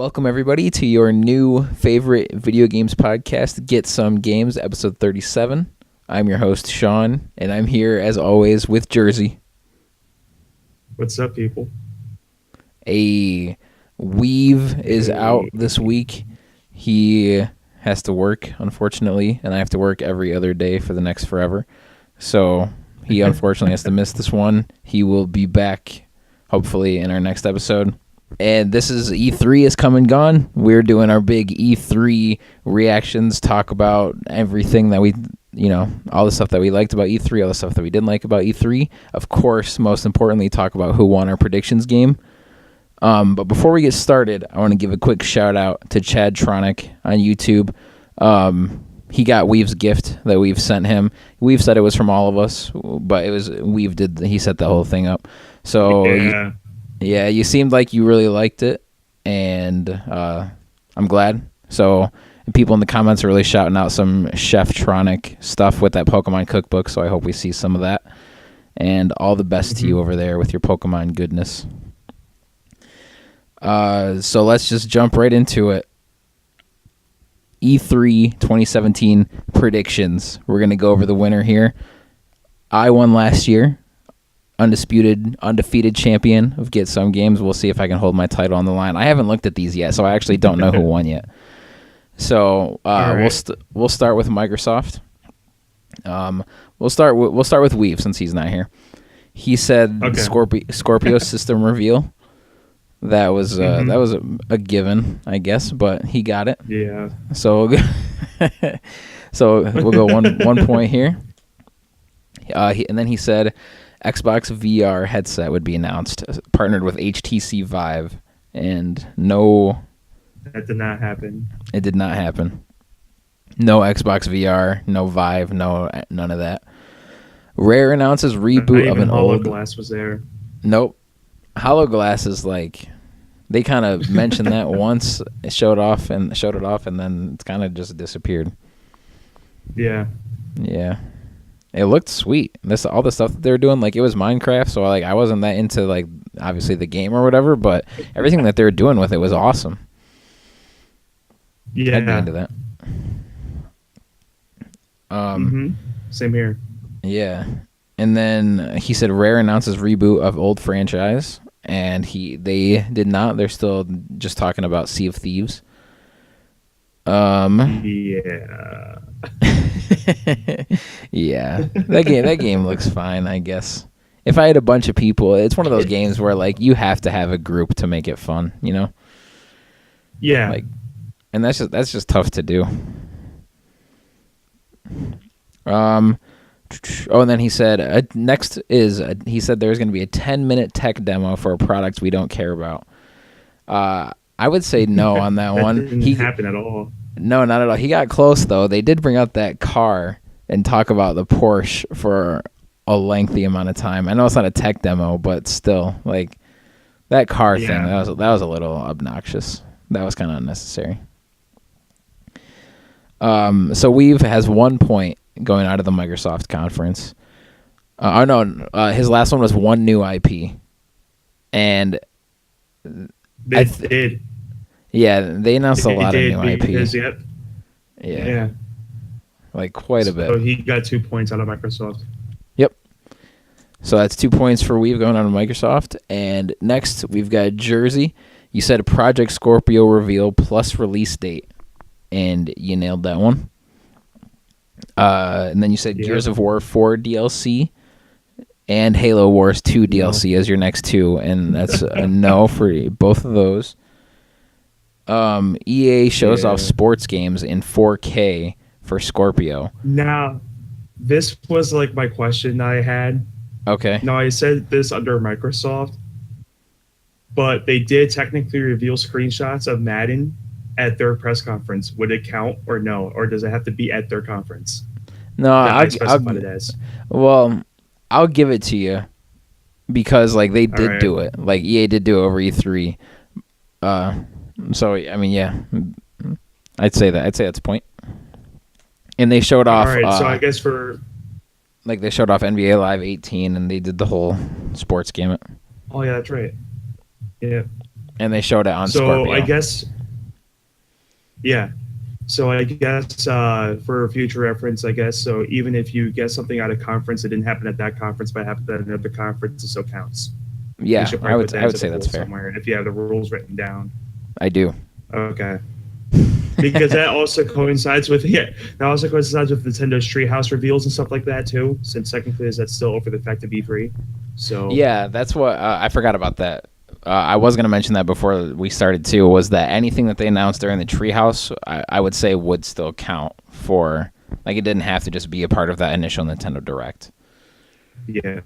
Welcome, everybody, to your new favorite video games podcast, Get Some Games, episode 37. I'm your host, Sean, and I'm here, as always, with Jersey. What's up, people? A Weave is out this week. He has to work, unfortunately, and I have to work every other day for the next forever. So he unfortunately has to miss this one. He will be back, hopefully, in our next episode. And this is E3 is come and gone. We're doing our big E3 reactions, talk about everything that we, all the stuff that we liked about E3, all the stuff that we didn't like about E3. Of course, most importantly, talk about who won our predictions game. But before we get started, I want to give a quick shout out to Chad Tronic on YouTube. He got Weave's gift that Weave sent him. Weave said it was from all of us, but it was Weave he set the whole thing up. So yeah, you seemed like you really liked it, and I'm glad. So people in the comments are really shouting out some Chef Tronic stuff with that Pokemon cookbook, so I hope we see some of that. And all the best to you over there with your Pokemon goodness. So let's just jump right into it. E3 2017 predictions. We're going to go over the winner here. I won last year. Undefeated champion of Get Some Games. We'll see if I can hold my title on the line. I haven't looked at these yet, so I actually don't know who won yet. So we'll start with Microsoft. We'll start with Weave since he's not here. He said Scorpio system reveal. That was a given, I guess, but he got it. Yeah. So we'll go one point here. And then he said Xbox VR headset would be announced, partnered with HTC Vive, and no, that did not happen. It did not happen. No Xbox VR, no Vive, none of that. Rare announces reboot of an old. HoloGlass was there. Nope. HoloGlass is like, they kind of mentioned that once, showed it off, and then it's kind of just disappeared. Yeah. Yeah. It looked sweet. All the stuff that they were doing, like, it was Minecraft, so like I wasn't that into, like, obviously the game or whatever, but everything that they were doing with it was awesome. Yeah. I'd be into that. Same here. Yeah. And then he said Rare announces reboot of old franchise, and they did not. They're still just talking about Sea of Thieves. Yeah. Yeah. That game looks fine, I guess. If I had a bunch of people, it's one of those games where, like, you have to have a group to make it fun, you know? Yeah. Like, and that's just tough to do. And then he said he said there's going to be a 10-minute tech demo for a product we don't care about. I would say no on that one. Didn't happen at all. No, not at all. He got close, though. They did bring out that car and talk about the Porsche for a lengthy amount of time. I know it's not a tech demo, but still, like, that car thing, that was a little obnoxious. That was kind of unnecessary. So Weave has 1 point going out of the Microsoft conference. His last one was one new IP. And They did. Yeah, they announced a lot of new IP. Yeah. Like quite a bit. So he got 2 points out of Microsoft. Yep. So that's 2 points for Weave going on to Microsoft. And next, we've got Jersey. You said Project Scorpio reveal plus release date. And you nailed that one. And then you said Gears of War 4 DLC and Halo Wars 2 DLC as your next two. And that's a no for both of those. EA shows off sports games in 4K for Scorpio. Now, this was like my question I had. Okay. Now, I said this under Microsoft, but they did technically reveal screenshots of Madden at their press conference. Would it count or no? Or does it have to be at their conference? No, I'll give it to you because, like, they did do it. Like, EA did do it over E3. So, I mean, yeah. I'd say that's a point. And they showed off... All right, so I guess they showed off NBA Live 18, and they did the whole sports gamut. Oh, yeah, that's right. Yeah. And they showed it on Scorpio. So, I guess Yeah. So I guess for future reference, I guess so. Even if you get something out of conference, it didn't happen at that conference, but it happened at another conference, it still counts. You Yeah, should I probably would put that I would into say the that's rules fair. somewhere. And if you have the rules written down, I do. okay. Because that also coincides with Nintendo's Treehouse reveals and stuff like that too. Since technically, is that still over the fact to be free? So Yeah, that's what I forgot about that. I was going to mention that before we started too. Was that anything that they announced during the Treehouse, I would say would still count for, like, it didn't have to just be a part of that initial Nintendo Direct. yeah,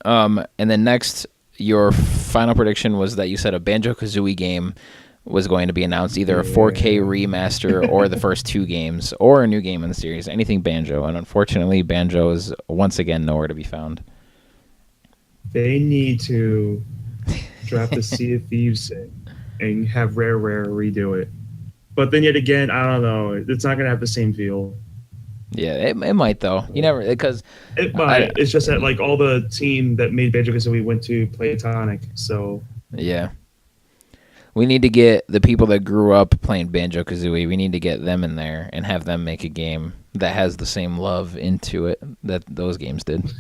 And then next, your final prediction was that you said a Banjo-Kazooie game was going to be announced, either a 4K remaster or the first two games, or a new game in the series, anything Banjo. And unfortunately, Banjo is once again nowhere to be found. they need to drop the Sea of Thieves thing and have Rare redo it. But then yet again, I don't know. It's not gonna have the same feel. Yeah, it might though. You never, because It might. It's just that like all the team that made Banjo Kazooie went to Playtonic, so yeah. We need to get the people that grew up playing Banjo-Kazooie, we need to get them in there and have them make a game that has the same love into it that those games did.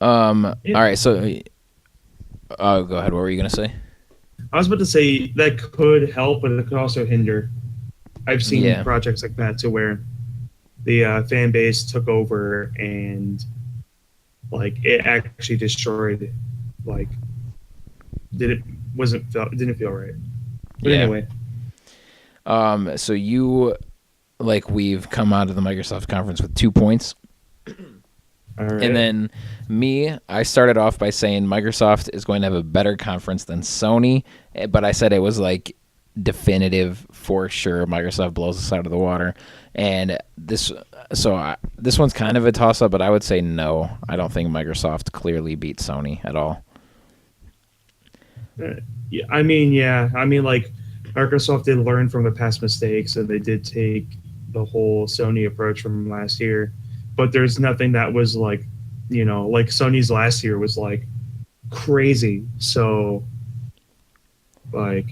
All right, so go ahead. What were you going to say? I was about to say that could help, but it could also hinder. I've seen projects like that to where the fan base took over and like it actually destroyed, like didn't feel right. But anyway, so you, like, we've come out of the Microsoft conference with 2 points. all right. And then me, I started off by saying Microsoft is going to have a better conference than Sony, but I said it was like definitive for sure. Microsoft blows us out of the water, and this one's kind of a toss up, but I would say no. I don't think Microsoft clearly beat Sony at all. Yeah, I mean, like Microsoft did learn from the past mistakes, and they did take the whole Sony approach from last year. But there's nothing that was like, like Sony's last year was like crazy. So, like,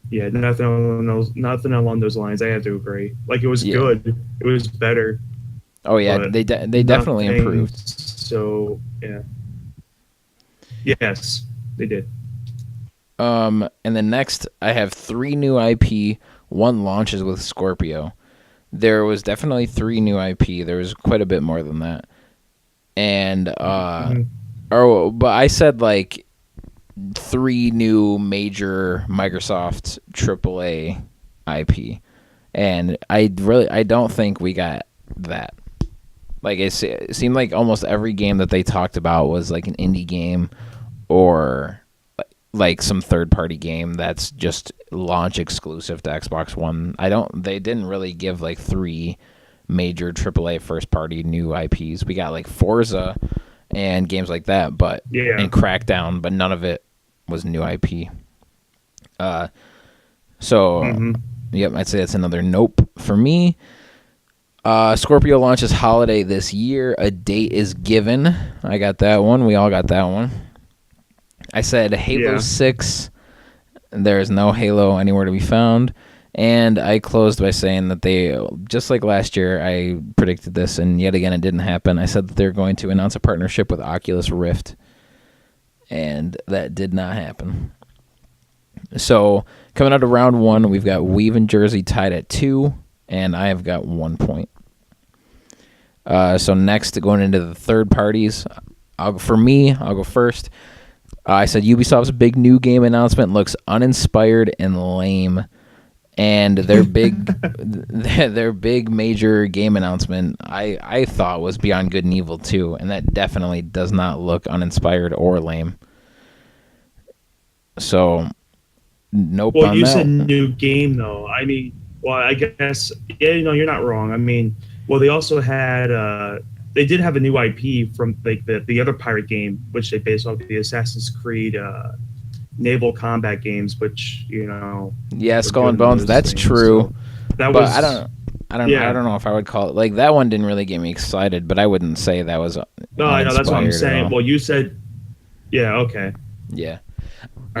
yeah, nothing along those lines. I have to agree. Like, it was good. It was better. Oh yeah, they definitely improved. So yeah, yes, they did. And then next, I have 3 new IP. 1 launches with Scorpio. There was definitely 3 new IP. There was quite a bit more than that. And but I said like 3 new major Microsoft AAA IP, and I don't think we got that. Like it seemed like almost every game that they talked about was like an indie game or like some third-party game that's just launch exclusive to Xbox One. They didn't really give like 3 major AAA first-party new IPs. We got like Forza and games like that, and Crackdown, but none of it was new IP. Yep, I'd say that's another nope for me. Scorpio launches holiday this year. A date is given. I got that one. We all got that one. I said Halo 6. There is no Halo anywhere to be found. And I closed by saying that they, just like last year, I predicted this, and yet again it didn't happen. I said that they're going to announce a partnership with Oculus Rift, and that did not happen. So, coming out of round 1, we've got Weave and Jersey tied at 2, and I have got 1 point. So next, going into the third parties, I'll go first. I said Ubisoft's big new game announcement looks uninspired and lame, and their big major game announcement I thought was Beyond Good and Evil 2, and that definitely does not look uninspired or lame. So, nope. Well, you that. said new game though. I mean, well, I guess you're not wrong. I mean, well, they also had they did have a new IP from like the other pirate game, which they based off the Assassin's Creed naval combat games, which yeah, Skull and Bones. That's things. true. So that but was I don't know if I would call it like that one didn't really get me excited, but I wouldn't say that was. No, I know that's what I'm saying. Well, you said, yeah, okay, yeah.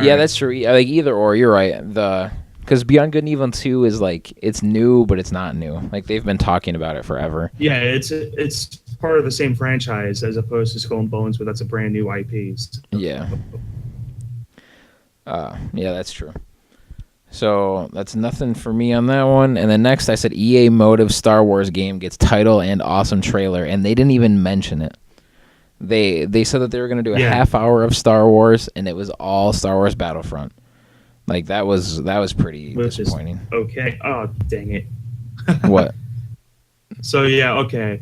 Yeah, that's true. Like either or, you're right. Because Beyond Good and Evil 2 is like it's new, but it's not new. Like they've been talking about it forever. Yeah, it's part of the same franchise as opposed to Skull and Bones, but that's a brand new IP. Yeah. Yeah, that's true. So that's nothing for me on that one. And then next, I said EA Motive Star Wars game gets title and awesome trailer, and they didn't even mention it. They said that they were going to do a half hour of Star Wars, and it was all Star Wars Battlefront. Like that was pretty disappointing. Okay. Oh, dang it. What? So yeah, okay.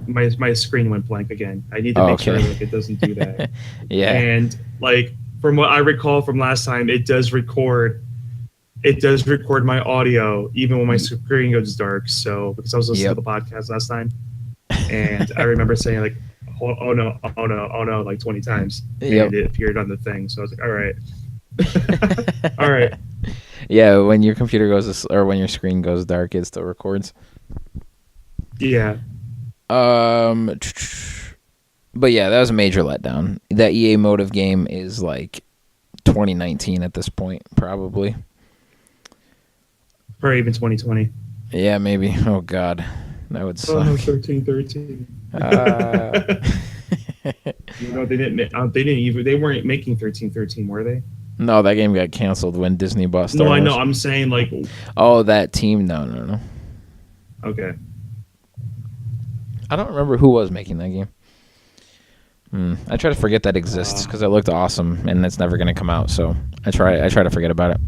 My screen went blank again. I need to make sure like it doesn't do that. Yeah. And like from what I recall from last time, it does record my audio even when my screen goes dark. So because I was listening to the podcast last time, and I remember saying like, oh no, like 20 times, and it appeared on the thing. So I was like, all right. All right. Yeah, when your computer goes or when your screen goes dark, it still records. Yeah. But yeah, that was a major letdown. That EA Motive game is like 2019 at this point, probably. Or even 2020. Yeah, maybe. Oh God, that would suck. 1313. You know, they weren't making 1313, were they? No, that game got canceled when Disney bought Star Wars. No, I know. I'm saying like. Oh, that team? No. Okay. I don't remember who was making that game. I try to forget that exists because it looked awesome, and it's never going to come out. So I try to forget about it.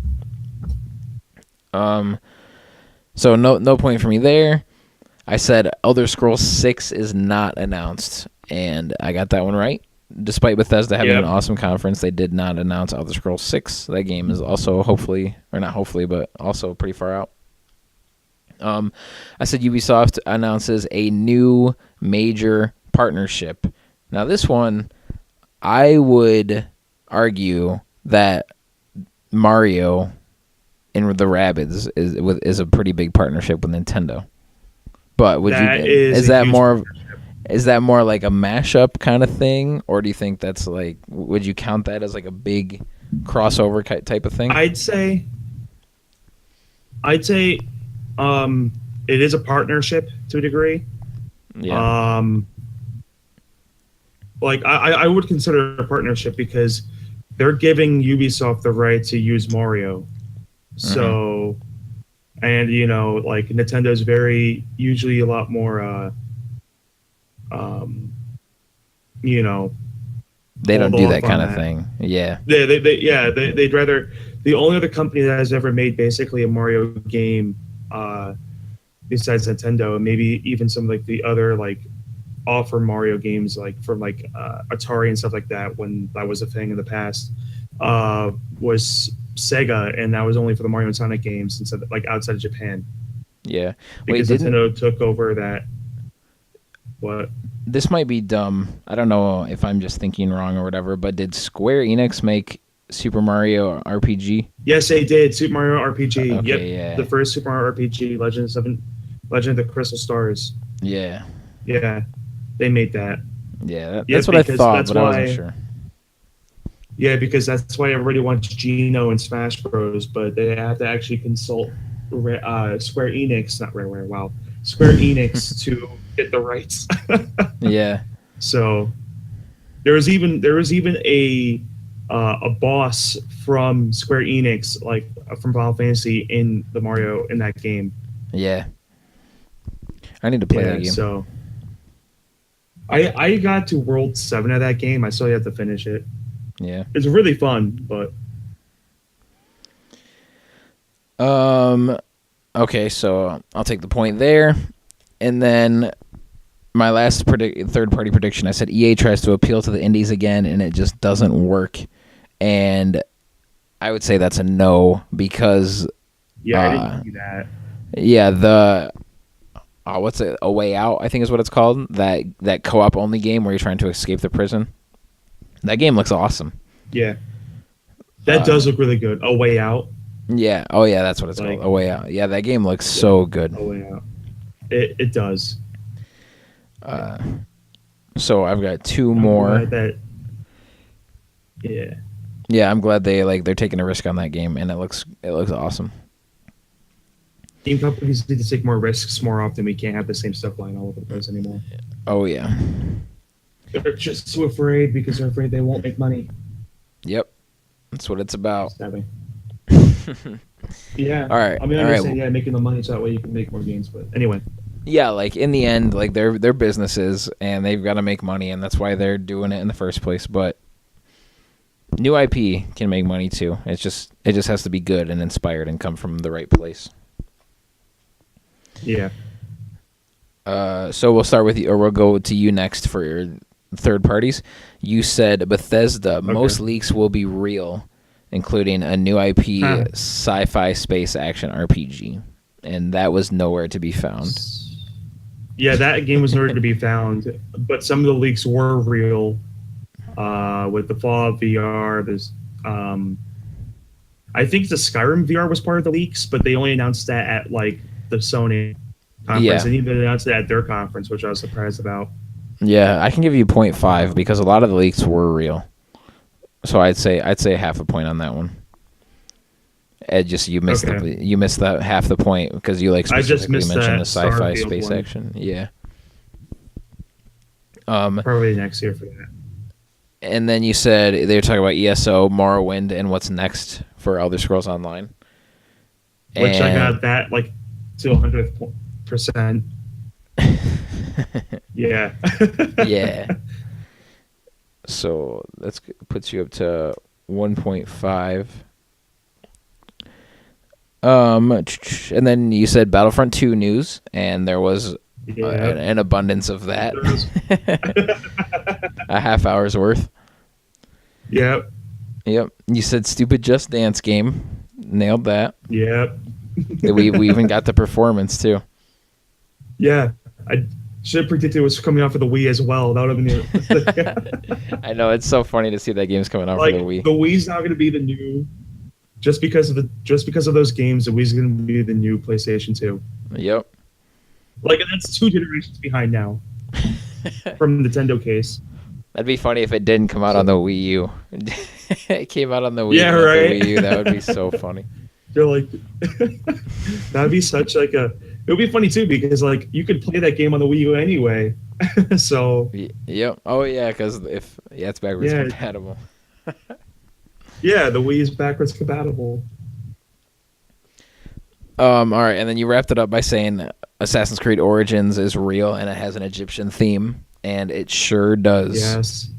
So no point for me there. I said Elder Scrolls 6 is not announced, and I got that one right. Despite Bethesda having an awesome conference, they did not announce Elder Scrolls 6. That game is also but also pretty far out. I said Ubisoft announces a new major partnership. Now this one, I would argue that Mario and the Rabbids is a pretty big partnership with Nintendo. But is that more like a mashup kind of thing, or do you think that's like, would you count that as like a big crossover type of thing? I'd say it is a partnership to a degree. Yeah. Like I would consider it a partnership because they're giving Ubisoft the right to use Mario. So, and you know, like Nintendo's usually a lot more, you know, they don't do that kind of thing. Yeah. They'd rather. The only other company that has ever made basically a Mario game, besides Nintendo, and maybe even some like the other like offer Mario games like from like Atari and stuff like that when that was a thing in the past, was Sega, and that was only for the Mario and Sonic games instead of, like outside of Japan. Yeah. Because Nintendo took over that. What? This might be dumb. I don't know if I'm just thinking wrong or whatever, but did Square Enix make Super Mario RPG? Yes, they did. Super Mario RPG. Okay, yep. Yeah. The first Super Mario RPG, Legend of the Crystal Stars. Yeah. Yeah. They made that. Yeah, that's what I thought, but I wasn't sure. Yeah, because that's why everybody wants Geno and Smash Bros, but they have to actually consult Square Enix, not Rareware, wow. Square Enix to get the rights. Yeah. So there was even a boss from Square Enix, like from Final Fantasy, in that game. Yeah. I need to play that game. So I got to World 7 of that game. I still have to finish it. Yeah. It's really fun, but okay, so I'll take the point there. And then my last third-party prediction, I said EA tries to appeal to the indies again, and it just doesn't work. And I would say that's a no because... Yeah, I didn't do that. Yeah, what's it? A Way Out, I think is what it's called. That co-op only game where you're trying to escape the prison. That game looks awesome. Yeah. That does look really good. A Way Out. Yeah. Oh, yeah, that's what it's called. A Way Out. Yeah, that game looks so good. A Way Out. It does. So I've got two more. Yeah. Yeah, I'm glad they're taking a risk on that game, and it looks awesome. Game companies need to take more risks more often. We can't have the same stuff lying all over the place anymore. Oh yeah. They're just so afraid because they're afraid they won't make money. Yep. That's what it's about. Stabbing. Yeah. All right. I mean, all I'm right. just saying, yeah, making the money so that way you can make more games. But anyway. Yeah, like in the end, like they're businesses and they've got to make money, and that's why they're doing it in the first place. But new IP can make money too. It just has to be good and inspired and come from the right place. Yeah. So we'll start with you, or we'll go to you next for your third parties. You said Bethesda. Okay. Most leaks will be real, including a new IP sci-fi space action RPG, and that was nowhere to be found. Yeah, that game was nowhere to be found, but some of the leaks were real. With the Fallout VR, there's, I think the Skyrim VR was part of the leaks, but they only announced that at like the Sony conference. Yeah. They didn't even announce it at their conference, which I was surprised about. Yeah, I can give you 0.5 because a lot of the leaks were real. So I'd say half a point on that one. Ed, just you missed that half the point because you specifically mentioned the sci-fi space action. Yeah. Probably next year for that. And then you said they were talking about ESO, Morrowind, and what's next for Elder Scrolls Online. Which I got that like to 100%. Yeah. Yeah. So that puts you up to 1.5. And then you said Battlefront 2 news, and there was an abundance of that. A half hour's worth. Yep. You said stupid Just Dance game. Nailed that. Yep. we even got the performance too. Yeah. I should have predicted it was coming out for the Wii as well. That would have been I know, it's so funny to see that game's coming out for the Wii. The Wii's now going to be the new, just because of those games, the Wii's going to be the new PlayStation 2. Yep. Like, that's 2 generations behind now from Nintendo case. That'd be funny if it didn't come out on the Wii U. It came out on the Wii. Yeah, right. The Wii U. That would be so funny. They're like, that'd be such like a. It would be funny too because like you could play that game on the Wii U anyway. So. Yep. Oh yeah, because it's backwards compatible. Yeah, the Wii is backwards compatible. All right, and then you wrapped it up by saying Assassin's Creed Origins is real and it has an Egyptian theme, and it sure does. Yes.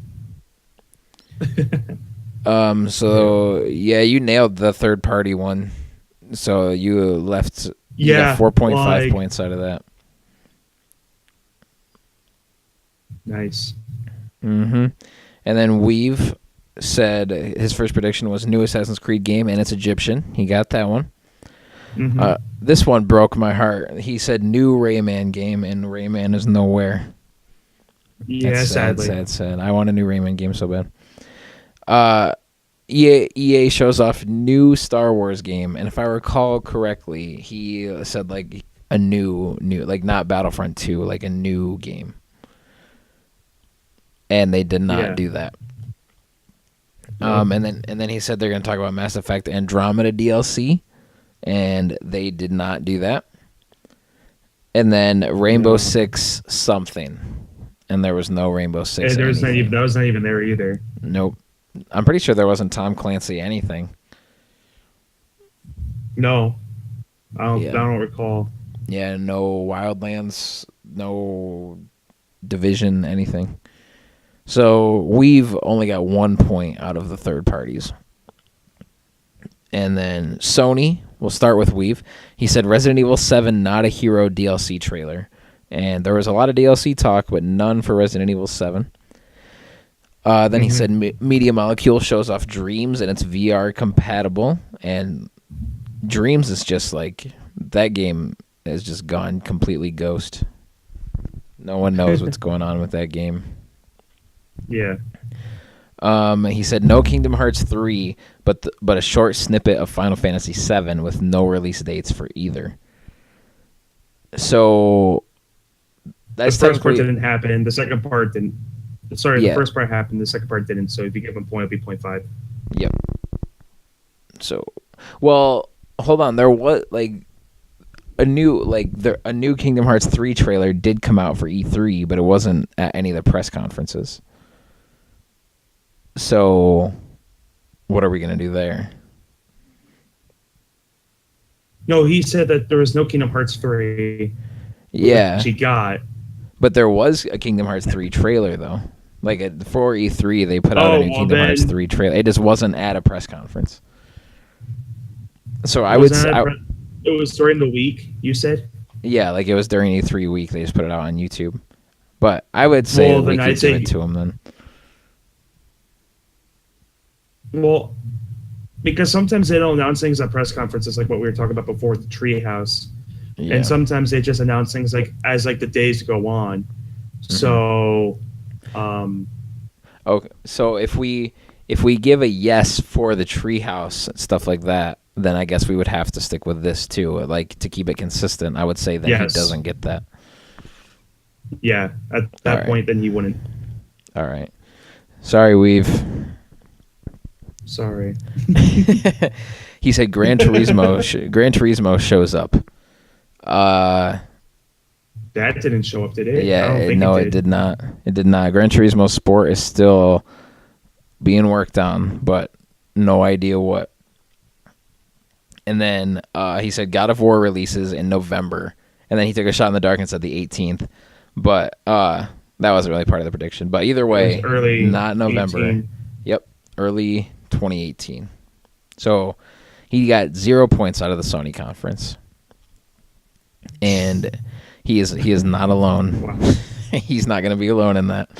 So yeah, you nailed the third party one. So you left 4.5 points out of that. Nice. Mm-hmm. And then Weave said his first prediction was new Assassin's Creed game, and it's Egyptian. He got that one. Mm-hmm. This one broke my heart. He said new Rayman game, and Rayman is nowhere. Yeah, that's sadly. Sad. I want a new Rayman game so bad. EA shows off new Star Wars game, and if I recall correctly, he said like a new like not Battlefront 2, like a new game. And they did not do that. And then he said they're going to talk about Mass Effect Andromeda DLC, and they did not do that. And then Rainbow Six something, and there was no Rainbow Six. That was not even there either. Nope. I'm pretty sure there wasn't Tom Clancy anything. No, I don't recall. Yeah, no Wildlands, no Division, anything. So we've only got 1 point out of the third parties. And then Sony, we'll start with Weave. He said Resident Evil 7 Not a Hero DLC trailer. And there was a lot of DLC talk, but none for Resident Evil 7. Then he said Media Molecule shows off Dreams, and it's VR compatible. And Dreams is just like, that game has just gone completely ghost. No one knows what's going on with that game. Yeah. He said no Kingdom Hearts 3, but a short snippet of Final Fantasy 7 with no release dates for either. So that's the first part didn't happen. The second part didn't. Sorry, the first part happened. The second part didn't. So if you give him point, it'd be 0.5. Yep. So, well, hold on. There was a new Kingdom Hearts 3 trailer did come out for E3, but it wasn't at any of the press conferences. So, what are we going to do there? No, he said that there was no Kingdom Hearts 3. Yeah. She got. But there was a Kingdom Hearts 3 trailer, though. For E3, they put out a new Kingdom Hearts 3 trailer. It just wasn't at a press conference. So I would say... It was during the week, you said? Yeah, it was during E3 week. They just put it out on YouTube. But I would say we could give it to them then. Well, because sometimes they don't announce things at press conferences, like what we were talking about before with the Treehouse. Yeah. And sometimes they just announce things as the days go on. Mm-hmm. So, okay. So if we give a yes for the Treehouse and stuff like that, then I guess we would have to stick with this too, to keep it consistent. I would say that yes. He doesn't get that. Yeah, at that point, then he wouldn't. All right. Sorry, Weave. Sorry. He said Gran Turismo shows up. That didn't show up, did it? Yeah, it did not. It did not. Gran Turismo Sport is still being worked on, but no idea what. And then he said God of War releases in November, and then he took a shot in the dark and said the 18th, but that wasn't really part of the prediction. But either way, early not November. 18. Yep, early 2018. So he got 0 points out of the Sony conference. And he is not alone. Wow. He's not going to be alone in that.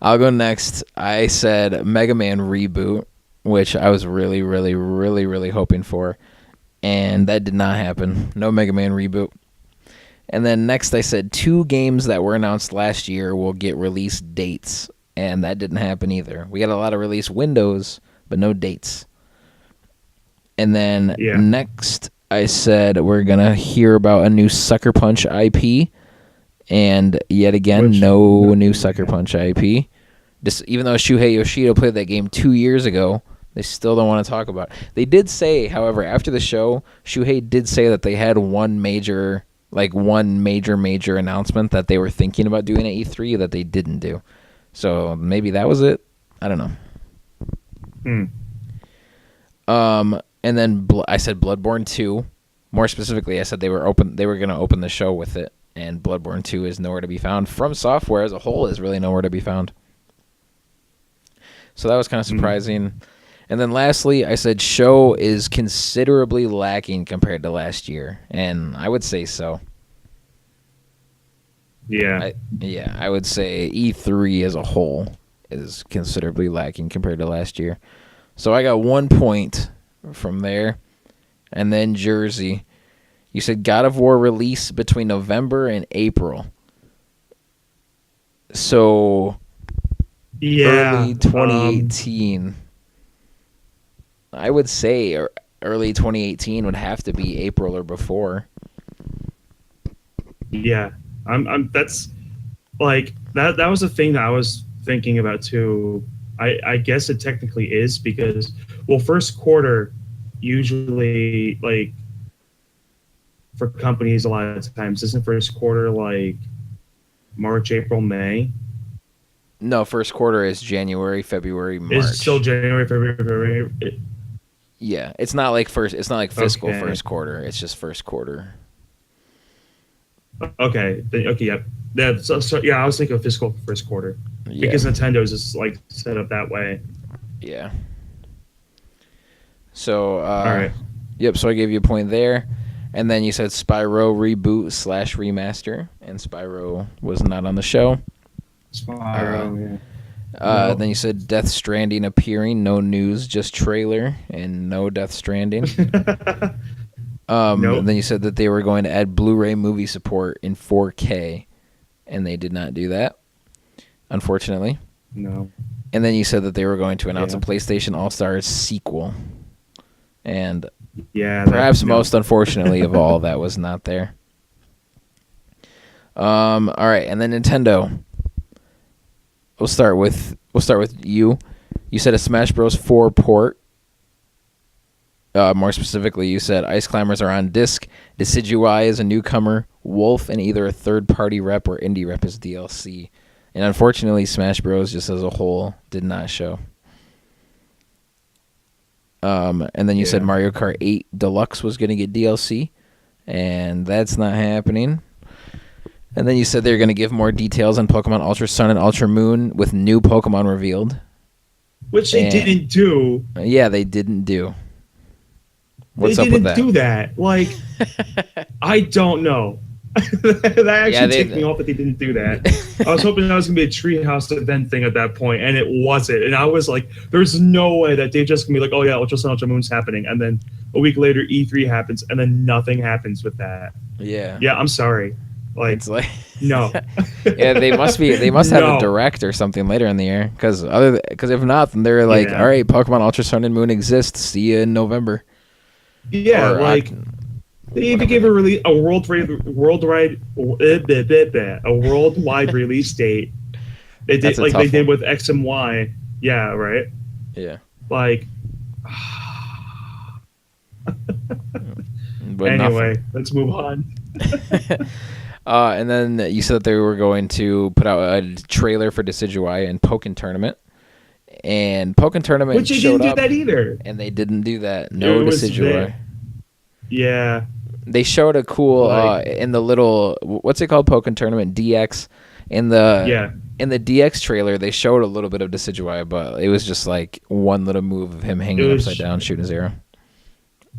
I'll go next. I said Mega Man reboot, which I was really, really, really, really hoping for. And that did not happen. No Mega Man reboot. And then next I said 2 games that were announced last year will get release dates. And that didn't happen either. We got a lot of release windows, but no dates. And then next I said we're going to hear about a new Sucker Punch IP. And yet again, no new Sucker Punch IP. Even though Shuhei Yoshida played that game 2 years ago, they still don't want to talk about it. They did say, however, after the show, Shuhei did say that they had one major announcement that they were thinking about doing at E3 that they didn't do. So maybe that was it. I don't know. And then I said Bloodborne 2. More specifically, I said they were going to open the show with it, and Bloodborne 2 is nowhere to be found. From Software as a whole is really nowhere to be found. So that was kind of surprising. And then lastly, I said show is considerably lacking compared to last year, and I would say so. Yeah. I would say E3 as a whole is considerably lacking compared to last year. So I got 1 point from there. And then Jersey, you said God of War release between November and April. So early 2018. I would say early 2018 would have to be April or before. Yeah. That's that was a thing that I was thinking about too. I guess it technically is because first quarter usually for companies a lot of times isn't first quarter March, April, May. No, first quarter is January, February, March. It's still January, February. Yeah, it's not like fiscal first quarter. It's just first quarter. Okay. Yep. Yeah. So yeah, I was thinking of fiscal first quarter because Nintendo's is set up that way. Yeah. So. All right. Yep. So I gave you a point there, and then you said Spyro reboot / remaster, and Spyro was not on the show. Spyro. Yeah. Then you said Death Stranding appearing, no news, just trailer, and no Death Stranding. Nope. Then you said that they were going to add Blu-ray movie support in 4K, and they did not do that, unfortunately. No. And then you said that they were going to announce a PlayStation All-Stars sequel, and perhaps most unfortunately of all, that was not there. All right, and then Nintendo. We'll start with you. You said a Smash Bros. 4 port More specifically, you said Ice Climbers are on disc. Decidueye is a newcomer. Wolf and either a third-party rep or indie rep is DLC. And unfortunately, Smash Bros. Just as a whole did not show. And then you said Mario Kart 8 Deluxe was going to get DLC, and that's not happening. And then you said they're going to give more details on Pokemon Ultra Sun and Ultra Moon with new Pokemon revealed. Which they didn't do. Yeah, they didn't do. What's up with that? They didn't do that. Like, I don't know. That actually ticked me off that they didn't do that. I was hoping that was going to be a Treehouse event thing at that point, and it wasn't. And I was like, there's no way that they're just going to be like, oh yeah, Ultra Sun, Ultra Moon's happening. And then a week later, E3 happens, and then nothing happens with that. Yeah. Yeah, I'm sorry. Like, it's like no. Yeah, they must have a direct or something later in the year, because if not, then they're like, all right, Pokemon Ultra Sun and Moon exists. See you in November. Yeah, or like they even gave a worldwide release date. They did like they did with X and Y. Yeah, right. Yeah. Like. But anyway, let's move on. And then you said they were going to put out a trailer for Decidueye and Pokken Tournament. And Pokken Tournament which they didn't do that either. And they didn't do that. No Decidueye. Yeah. They showed a cool in the little what's it called, Pokken Tournament DX. In the DX trailer, they showed a little bit of Decidueye, but it was just like one little move of him hanging upside down shooting his arrow.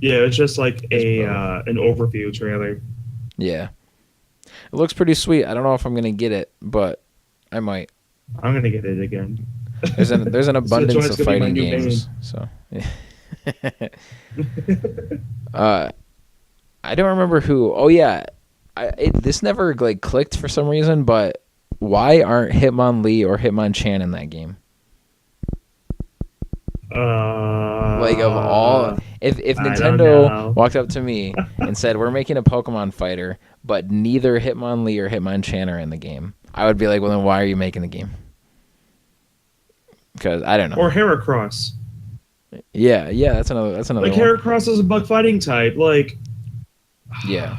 Yeah, it was just like an overview trailer. Yeah. It looks pretty sweet. I don't know if I'm gonna get it, but I might. I'm gonna get it again. There's an abundance of fighting games. So yeah. I don't remember who. Oh yeah, this never like clicked for some reason. But why aren't Hitmonlee or Hitmonchan in that game? Like of all, if Nintendo walked up to me and said we're making a Pokemon fighter, but neither Hitmonlee or Hitmonchan are in the game, I would be like, well then why are you making the game? Because I don't know. Or Heracross. Yeah, that's another. Like one. Heracross is a bug fighting type. Like. Yeah.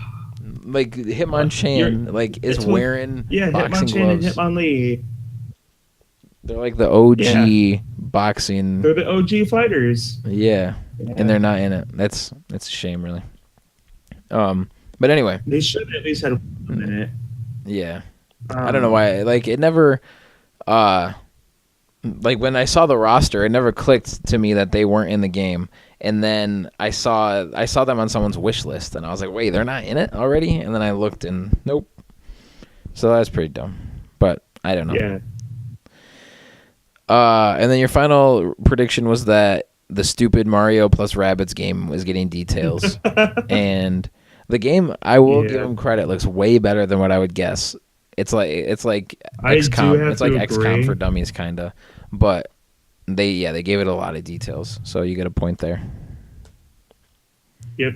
Like Hitmonchan, is wearing boxing Hitmonchan gloves. and Hitmonlee. They're like the OG boxing. They're the OG fighters. Yeah, and they're not in it. That's a shame, really. But anyway, they should at least have one in it. Yeah, I don't know why. Like it never. Like when I saw the roster, it never clicked to me that they weren't in the game. And then I saw them on someone's wish list, and I was like, wait, they're not in it already? And then I looked, and nope. So that's pretty dumb. But I don't know. Yeah. And then your final prediction was that the stupid Mario plus Rabbids game was getting details. And the game, I will give them credit, looks way better than what I would guess. It's like XCOM. It's like XCOM for dummies, kind of. But they gave it a lot of details. So you get a point there. Yep.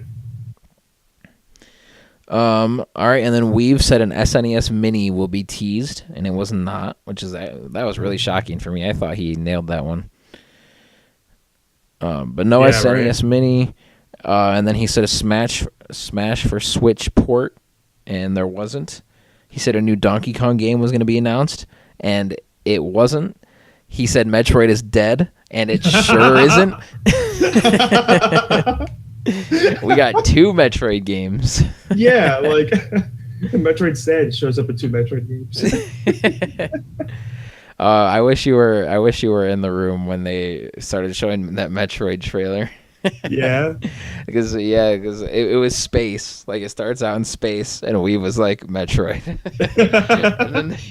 All right, and then Weave said an SNES Mini will be teased, and it was not, that was really shocking for me. I thought he nailed that one. But no SNES Mini. And then he said a Smash for Switch port, and there wasn't. He said a new Donkey Kong game was going to be announced, and it wasn't. He said Metroid is dead, and it sure isn't. We got 2 Metroid games. Yeah, like Metroid dead shows up in 2 Metroid games. I wish you were in the room when they started showing that Metroid trailer. Yeah. because it was space. Like it starts out in space, and Weave was like Metroid,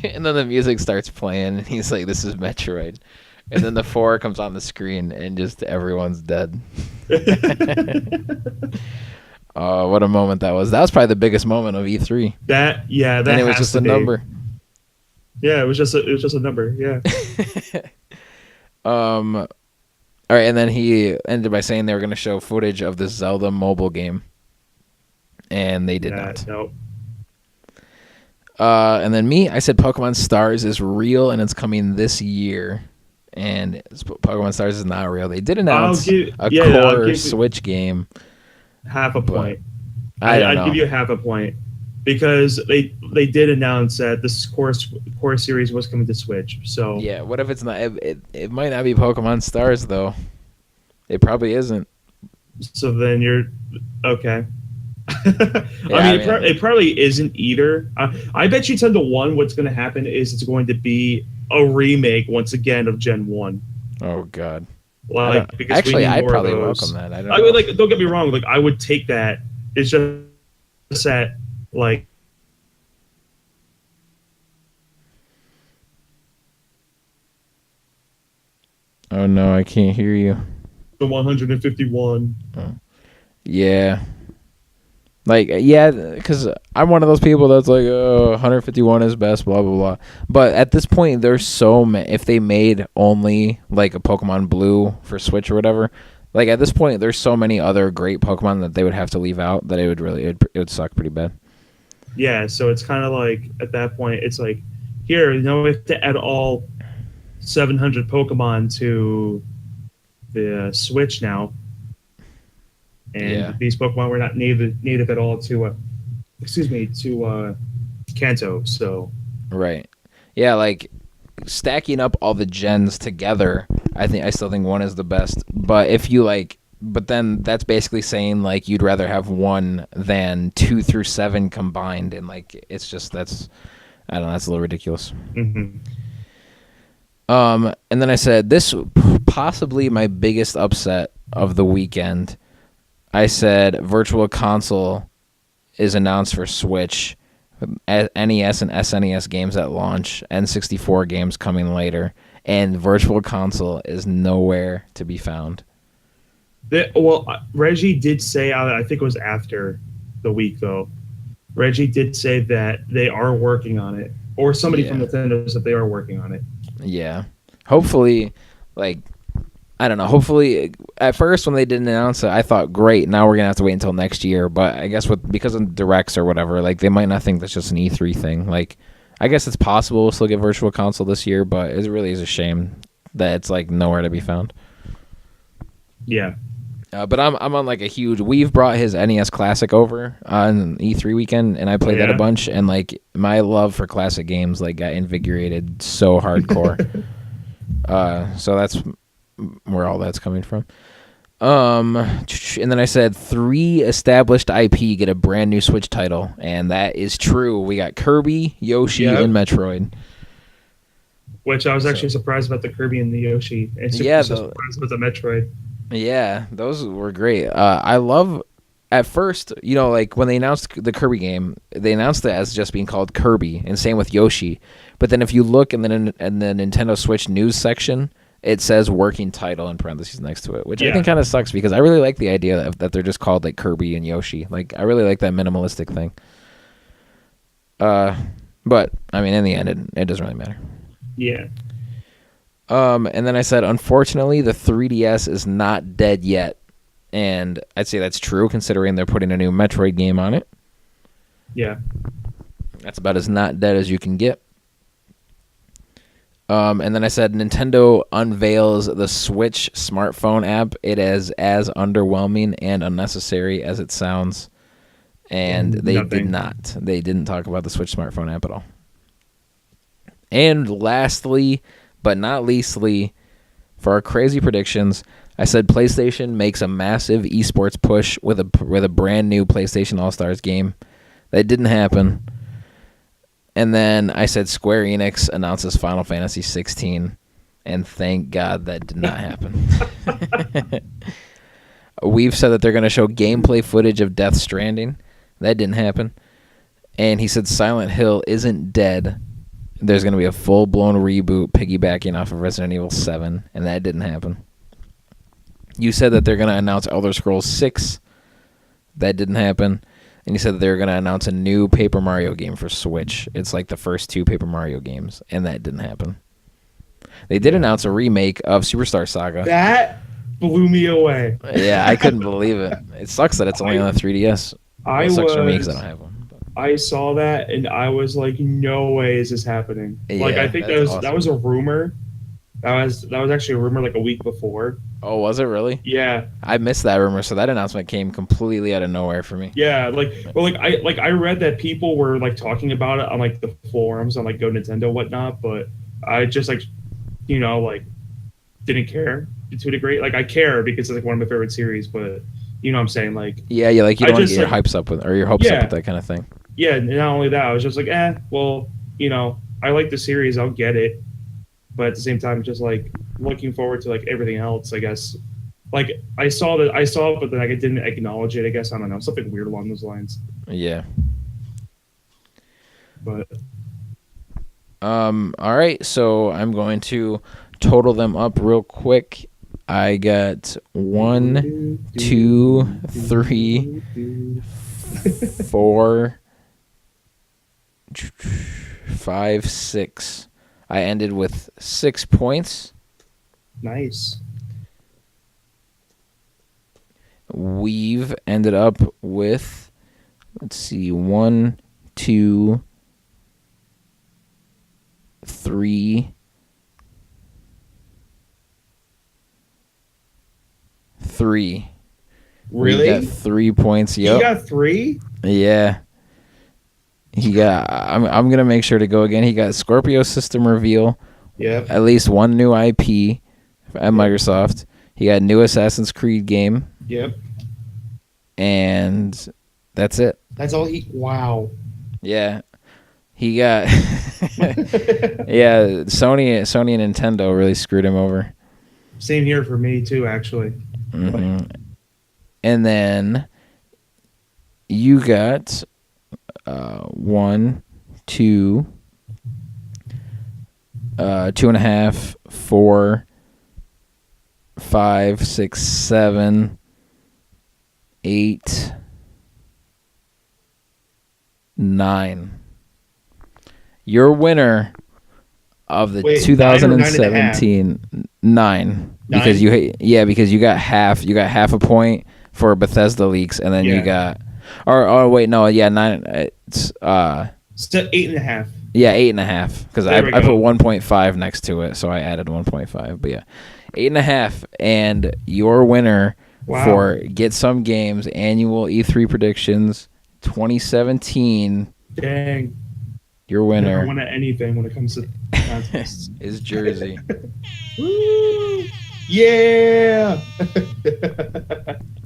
and then the music starts playing, and he's like, "This is Metroid," and then the 4 comes on the screen, and just everyone's dead. Oh, what a moment that was! That was probably the biggest moment of E3. And it was just a number. Yeah, it was just a number. Yeah. All right, and then he ended by saying they were going to show footage of the Zelda mobile game, and they did not. Nope. And then I said Pokemon Stars is real, and it's coming this year. and Pokemon Stars is not real. They did I'll announce give a yeah, I'll core give you Switch game, half a but point. I don't I'd give know. you half a point because they did announce that this core series was coming to Switch. So Yeah, what if it's not? It might not be Pokemon Stars though. It probably isn't. then you're okay. Yeah, I mean, It probably isn't either. I bet you 10 to 1. What's going to happen is it's going to be a remake once again of Gen 1. oh god. I don't. Because we Actually, need I'd more of probably welcome those. that. I don't I would know. like. Don't get me wrong. Like I would take that. It's just that like Oh no, I can't hear you. the 151. Yeah. Like, yeah, because I'm one of those people that's like, oh, 151 is best, blah, blah, blah. But at this point, there's so many. If they made only, like, a Pokemon Blue for Switch or whatever, like, at this point, there's so many other great Pokemon that they would have to leave out that it would suck pretty bad. Yeah. So it's kind of like at that point, it's like here, we have to add all 700 Pokemon to the Switch now, and Yeah. these Pokemon were not native at all to Kanto. So Right. Yeah, like, stacking up all the gens together, I still think one is the best. But if you, like, but then that's basically saying, like, you'd rather have one than 2 through 7 combined. And, like, it's just, I don't know, that's a little ridiculous. mhm. And then I said, this possibly my biggest upset of the weekend. I said, Virtual Console is announced for Switch, NES and SNES games at launch, N64 games coming later, and Virtual Console is nowhere to be found. Reggie did say, I think it was after the week though. Reggie did say that they are working on it, or somebody from Yeah. Nintendo said they are working on it. Yeah. Hopefully, like, I don't know. Hopefully, at first when they didn't announce it, I thought, great, now we're going to have to wait until next year. But I guess because of Directs or whatever, like, they might not think that's just an E3 thing. Like, I guess it's possible we'll still get Virtual Console this year, but it really is a shame that it's, like, nowhere to be found. Yeah. But I'm on, like, a huge... We've brought his NES Classic over on E3 weekend, and I played that a bunch, and, like, my love for classic games, like, got invigorated so hardcore. So that's where all that's coming from. And then I said 3 established IP get a brand new Switch title, and that is true. We got Kirby, Yoshi, and Metroid. Which I was actually surprised about the Kirby and the Yoshi. And surprised about the Metroid. Yeah, those were great. I love, at first, you know, like when they announced the Kirby game, they announced it as just being called Kirby, and same with Yoshi. But then if you look in the Nintendo Switch news section, it says working title in parentheses next to it, which I think kind of sucks because I really like the idea that they're just called like Kirby and Yoshi. Like, I really like that minimalistic thing. But I mean, in the end, it doesn't really matter. Yeah. And then I said, unfortunately, the 3DS is not dead yet, and I'd say that's true considering they're putting a new Metroid game on it. Yeah. That's about as not dead as you can get. And then I said, Nintendo unveils the Switch smartphone app. It is as underwhelming and unnecessary as it sounds. And they didn't talk about the Switch smartphone app at all. And lastly, but not leastly, for our crazy predictions, I said PlayStation makes a massive esports push with a brand new PlayStation All-Stars game. That didn't happen. And then I said Square Enix announces Final Fantasy 16, and thank God that did not happen. We've said that they're going to show gameplay footage of Death Stranding. That didn't happen. And he said Silent Hill isn't dead. There's going to be a full-blown reboot piggybacking off of Resident Evil 7, and that didn't happen. You said that they're going to announce Elder Scrolls 6. That didn't happen. And you said that they were going to announce a new Paper Mario game for Switch. It's like the first 2 Paper Mario games, and that didn't happen. They did announce a remake of Superstar Saga. That blew me away. Yeah, I couldn't believe it. It sucks that it's only on the 3DS. It sucks for me because I don't have one. I saw that, and I was like, no way is this happening. Yeah, like, I think that was a rumor, That was actually a rumor like a week before. Oh, was it really? Yeah, I missed that rumor, so that announcement came completely out of nowhere for me. yeah. I read that people were like talking about it on like the forums on like Go Nintendo whatnot, but I just like like didn't care to a degree. Like I care because it's like one of my favorite series, but you know what I'm saying? Like Yeah, you like you I don't want to just get your like hypes up with or your hopes up with yeah, that kind of thing. yeah. Not only that, I was just like, well, I like the series, I'll get it, but at the same time, just like looking forward to like everything else. I guess like I saw it, but then I didn't acknowledge it. I guess I don't know, something weird along those lines. Yeah. But All right, so I'm going to total them up real quick. I got 1, 2, 3, 4, 5, 6. I ended with 6 points. nice. We've ended up with, let's see, 1, 2, 3, 3. Really? We got 3 points. You Yep. got 3? Yeah. He got. I'm gonna make sure to go again. He got Scorpio System reveal, Yep. at least one new IP at Microsoft. He got new Assassin's Creed game, Yep. and that's it. That's all he. Wow. Yeah, he got. Yeah, Sony and Nintendo really screwed him over. Same here for me too, actually. hmm And then you got 1, 2, 2.5, 4, 5, 6, 7, 8, 9. Your winner of the Wait, 2017 9 because because you got half a point for Bethesda leaks, and then you Yeah. got or wait, no, yeah, 9. It's 8.5. yeah, 8.5 because I There we put go. 1.5 next to it, so I added 1.5. But yeah, 8.5, and your winner Wow. for Get Some Games annual E3 predictions 2017. Dang. Your Never winner won at anything when it comes to contests. is Jersey. Woo! Yeah.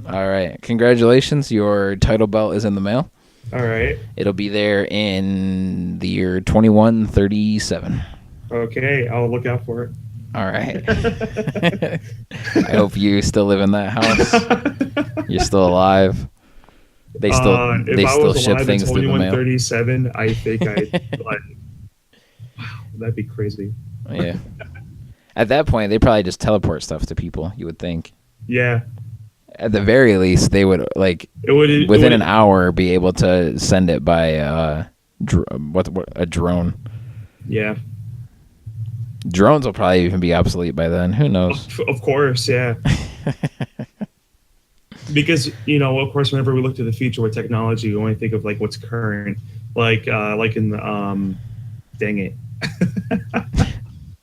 All right, congratulations! Your title belt is in the mail. All right. It'll be there in the year 2137. Okay, I'll look out for it. All right. I hope you still live in that house. You're still alive. They still If they I still was ship alive things in through the mail. 2137, I think I'd like. Wow, that'd be crazy. Yeah. At that point, they probably just teleport stuff to people. You would think. Yeah. At the very least, they would like within an hour be able to send it by a drone. Yeah. Drones will probably even be obsolete by then. Who knows? Of course, yeah. Because of course, whenever we look to the future with technology, we only think of like what's current, like in the dang it.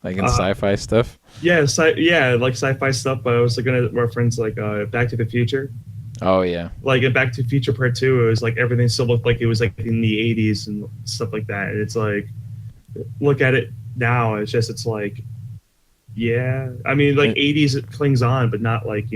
Like in sci-fi stuff. Yeah, like sci-fi stuff. But I was gonna reference like Back to the Future. Oh yeah. Like in Back to the Future Part 2, it was like everything still looked like it was like in the 80s and stuff like that. And it's like, look at it now. It's like, yeah. I mean, like 80s it clings on, but not like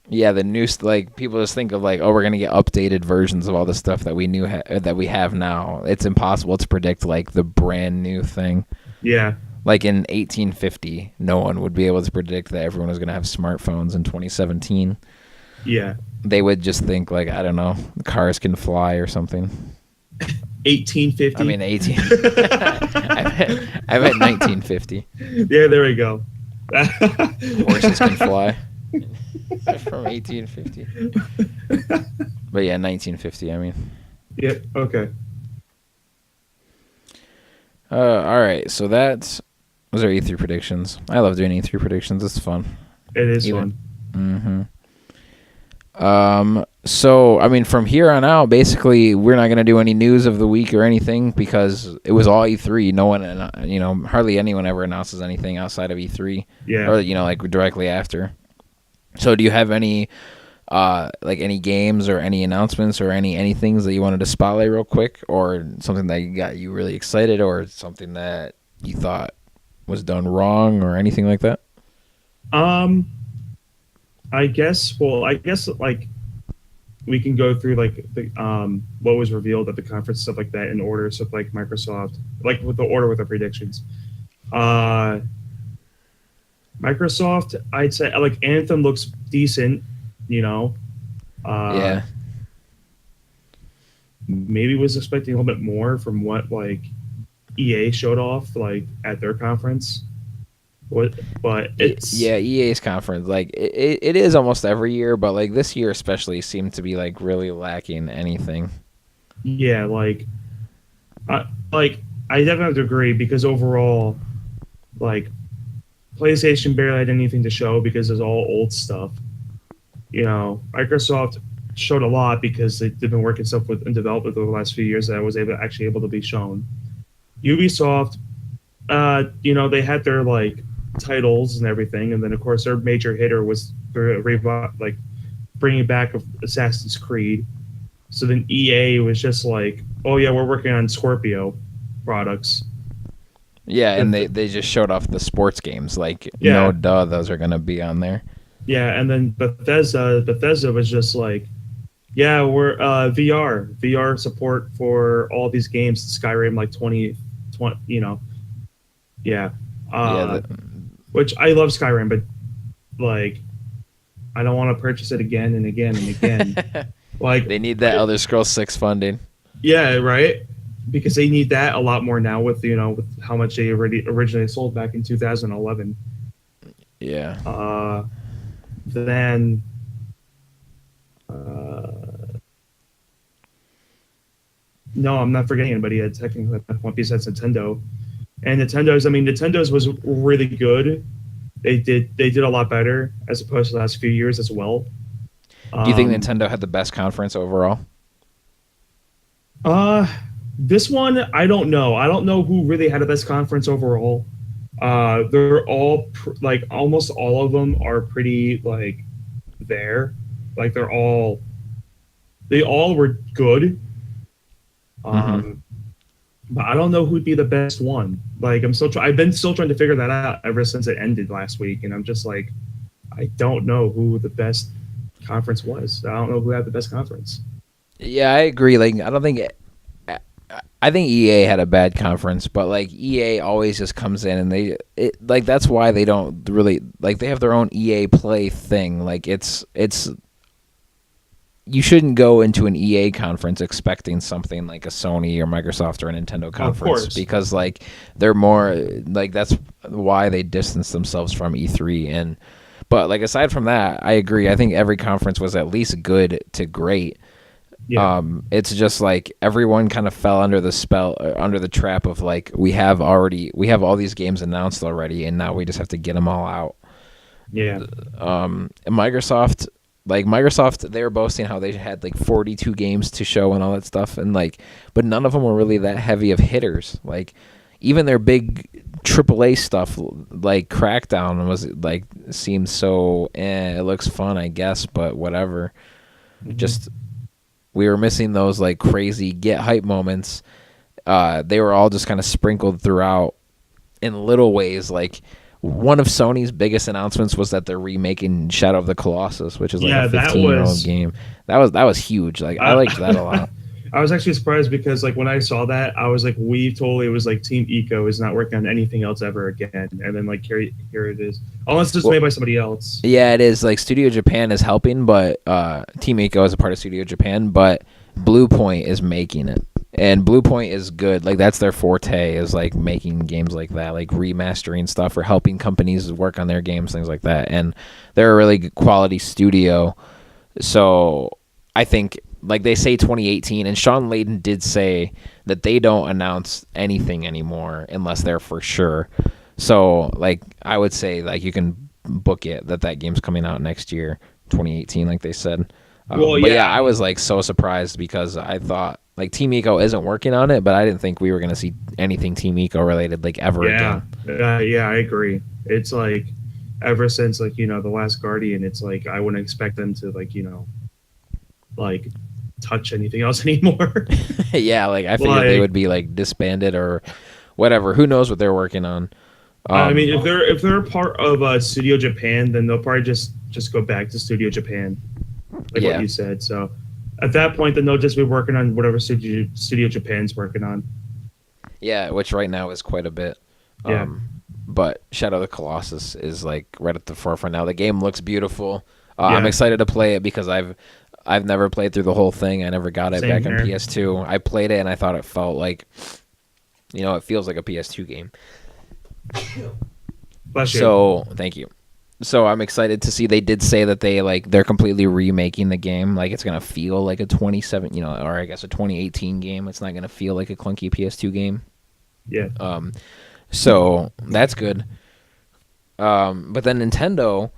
Yeah, the new like people just think of like, oh, we're gonna get updated versions of all the stuff that we that we have now. It's impossible to predict like the brand new thing. Yeah. Like in 1850, no one would be able to predict that everyone was gonna have smartphones in 2017. Yeah. They would just think like, I don't know, cars can fly or something. 1850. I mean 18. I meant 1950. Yeah, there we go. Horses can fly. From 1850. But yeah, 1950, I mean. Yep, okay. All right, so those are E3 predictions. I love doing E3 predictions. It's fun. It is fun. Mm-hmm. So I mean, from here on out, basically, we're not gonna do any news of the week or anything because it was all E3. No one, hardly anyone ever announces anything outside of E3, Yeah. or like directly after. So, do you have any, like any games or any announcements or any things that you wanted to spotlight real quick, or something that got you really excited, or something that you thought was done wrong, or anything like that? Um, I guess. Well, I guess like we can go through like the what was revealed at the conference, stuff like that, in order. So like Microsoft, like with the order with the predictions. Uh, Microsoft, I'd say like Anthem looks decent. You know, uh, Yeah. maybe was expecting a little bit more from what like EA showed off like at their conference. What, but it's Yeah, EA's conference, like it is almost every year, but like this year especially seemed to be like really lacking anything. yeah, like I definitely have to agree because overall, like PlayStation barely had anything to show because it's all old stuff. You know, Microsoft showed a lot because they've been working stuff with in development over the last few years that was actually able to be shown. Ubisoft, they had their like titles and everything, and then of course their major hitter was their like bringing back of Assassin's Creed. So then EA was just like, oh yeah, we're working on Scorpio products. Yeah, and they just showed off the sports games. Like, no Yeah, duh, those are gonna be on there. yeah, and then Bethesda was just like, yeah, we're VR support for all these games, Skyrim like 2020, yeah. Yeah, Uh, which I love Skyrim, but like I don't want to purchase it again and again and again. Like, they need that Elder Scrolls 6 funding. yeah, right. Because they need that a lot more now with with how much they already originally sold back in 2011. Yeah. Then uh, no, I'm not forgetting anybody. Technically, at that point, besides Nintendo, and Nintendo's was really good. They did a lot better as opposed to the last few years as well. Do you think Um, Nintendo had the best conference overall? uh, this one I don't know. I don't know who really had the best conference overall. They're all like almost all of them are pretty like there. Like they all were good. Mm-hmm. Um, but I don't know who'd be the best one. Like I've been still trying to figure that out ever since it ended last week, and I'm just like, I don't know who the best conference was. I don't know who had the best conference. Yeah, I agree. Like, I think EA had a bad conference, but like EA always just comes in and like that's why they don't really like they have their own EA Play thing. Like it's you shouldn't go into an EA conference expecting something like a Sony or Microsoft or a Nintendo Of conference course. because like they're more like that's why they distance themselves from E3 and but like aside from that, I agree. I think every conference was at least good to great. Yeah. It's just like everyone kind of fell under the spell, under the trap of like we have all these games announced already, and now we just have to get them all out. Yeah. And Microsoft, they were boasting how they had like 42 games to show and all that stuff, and like, but none of them were really that heavy of hitters. Like, even their big AAA stuff, like Crackdown, was like seemed so. It looks fun, I guess, but whatever. Mhm. Just we were missing those like crazy get hype moments. They were all just kind of sprinkled throughout in little ways. Like one of Sony's biggest announcements was that they're remaking Shadow of the Colossus, which is like Yeah, a that 15-year-old was. game. That was huge. Like I liked that a lot. I was actually surprised because like when I saw that, I was like, we totally was like Team Eco is not working on anything else ever again, and then like here it is, unless it's Well, made by somebody else. yeah, it is. Like Studio Japan is helping, but Team Ico is a part of Studio Japan, but Blue Point is making it. And Blue Point is good. Like that's their forte is like making games like that, like remastering stuff or helping companies work on their games, things like that. And they're a really good quality studio. So I think like they say 2018 and Sean Layden did say that they don't announce anything anymore unless they're for sure. So like I would say like you can book it that game's coming out next year, 2018 like they said. Well, But yeah, yeah, I was like so surprised because I thought like Team Eco isn't working on it, but I didn't think we were gonna see anything Team Eco related like ever yeah, again. yeah. I agree. It's like ever since like the Last Guardian, it's like I wouldn't expect them to like like touch anything else anymore. Yeah, like I figured they Like, would be like disbanded or whatever. Who knows what they're working on? I mean, Um, if they're part of Studio Japan, then they'll probably just go back to Studio Japan, like what yeah, you said. So at that point, then they'll just be working on whatever Studio Japan's working on. yeah, which right now is quite a bit. Yeah, Um, but Shadow of the Colossus is like right at the forefront now. The game looks beautiful. I'm yeah, excited to play it because I've never played through the whole thing. I never got it same back on here. PS2. I played it and I thought it felt like, it feels like a PS2 game. Bless you. So thank you. So I'm excited to see. They did say that they're completely remaking the game. Like it's gonna feel like a 27, or I guess a 2018 game. It's not gonna feel like a clunky PS2 game. Yeah, So that's good. But then Nintendo,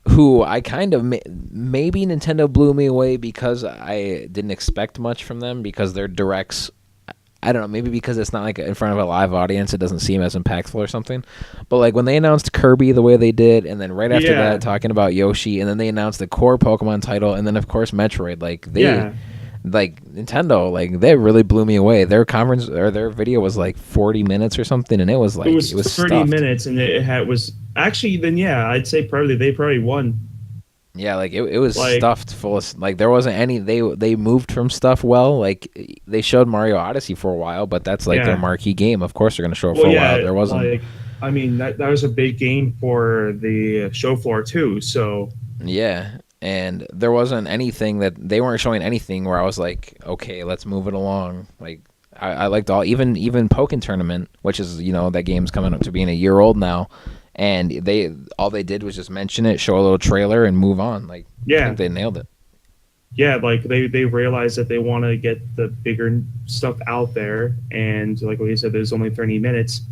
who I kind of maybe Nintendo blew me away because I didn't expect much from them because their directs. I don't know, maybe because it's not like in front of a live audience, it doesn't seem as impactful or something. But like when they announced Kirby the way they did, and then right after Yeah. that talking about Yoshi, and then they announced the core Pokemon title, and then of course Metroid. yeah, Like Nintendo, like they really blew me away. Their conference or their video was like 40 minutes or something, and it was like it was 30 stuffed. minutes, and it was actually then yeah, I'd say probably they probably won. Yeah, like it was Like, stuffed full of like there wasn't any. They moved from stuff well. Like they showed Mario Odyssey for a while, but that's like Yeah. their marquee game. Of course they're gonna show it well, for a yeah, while. There wasn't. like I mean that was a big game for the show floor too. So Yeah, and there wasn't anything that they weren't showing anything where I was like, okay, let's move it along. Like I liked even Pokken Tournament, which is that game's coming up to being a year old now, and all they did was just mention it, show a little trailer, and move on. Like I yeah, think they nailed it. yeah, like they realize that they want to get the bigger stuff out there, and like what you said, there's only 30 minutes.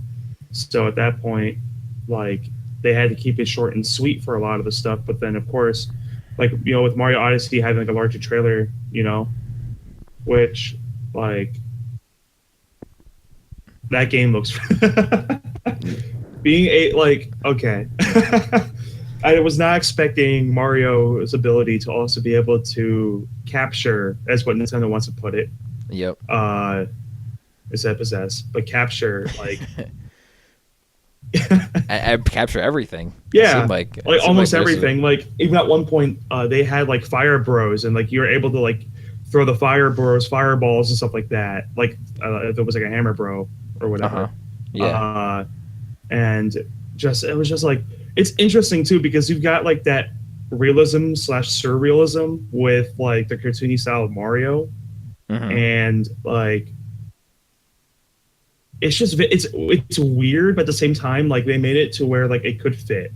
So at that point, like they had to keep it short and sweet for a lot of the stuff. But then of course, like with Mario Odyssey having like a larger trailer, which like that game looks being like okay. I was not expecting Mario's ability to also be able to capture, as what Nintendo wants to put it. Yep. Is that possess, but capture like I capture everything. yeah, It seemed almost this is- everything. Like even at one point, they had like fire bros, and like you were able to like throw the fire bros, fireballs and stuff like that. Like if it was like a hammer bro or whatever. Uh-huh. Yeah. And it was just like it's interesting too because you've got like that realism / surrealism with like the cartoony style of Mario, Mhm. and like it's weird, but at the same time, like they made it to where like it could fit.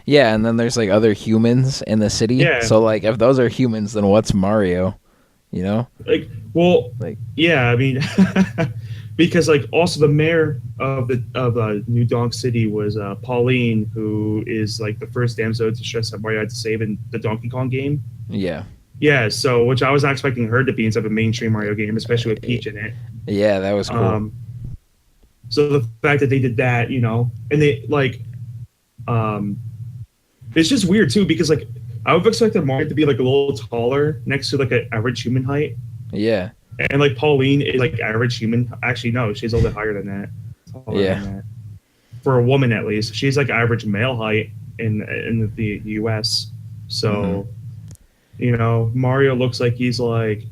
Yeah, and then there's like other humans in the city. Yeah. So like if those are humans, then what's Mario? You know? Like, well, Like yeah, I mean, because like also the mayor of New Donk City was Pauline, who is like the first damsel to stress that Mario had to save in the Donkey Kong game. yeah. Yeah, so which I was not expecting her to be inside of a mainstream Mario game, especially with Peach in it. Yeah, that was cool. So the fact that they did that, and they like, it's just weird too because like I would have expected Mario to be like a little taller next to like an average human height, Yeah. and like Pauline is like average human. Actually, no, she's a little bit higher than that. Taller Yeah. than that. For a woman at least, she's like average male height in the U.S. So, Mario looks like he's like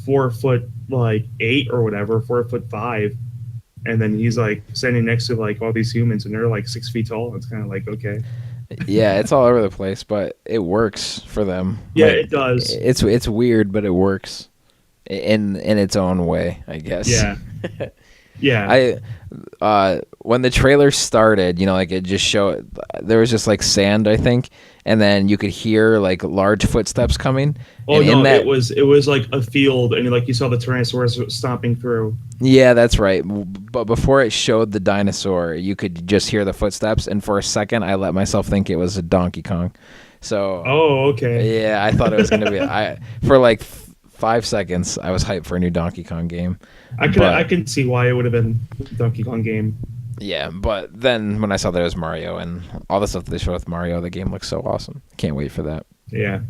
4'8" or whatever, 4'5", and then he's like standing next to like all these humans, and they're like 6 feet tall. It's kind of like okay, Yeah, it's all over the place, but it works for them. yeah, Like, it does. It's weird, but it works in its own way, I guess. Yeah, yeah, When the trailer started, like it just showed there was just like sand, I think, and then you could hear like large footsteps coming. Oh and no, in that, it was like a field, and like you saw the Tyrannosaurus stomping through. yeah, that's right. But before it showed the dinosaur, you could just hear the footsteps, and for a second, I let myself think it was a Donkey Kong. So Oh, okay. yeah, I thought it was gonna be. I for like 5 seconds, I was hyped for a new Donkey Kong game, I but can see why it would have been Donkey Kong game. yeah, but then when I saw that it was Mario and all the stuff that they showed with Mario, the game looks so awesome. Can't wait for that. Yeah.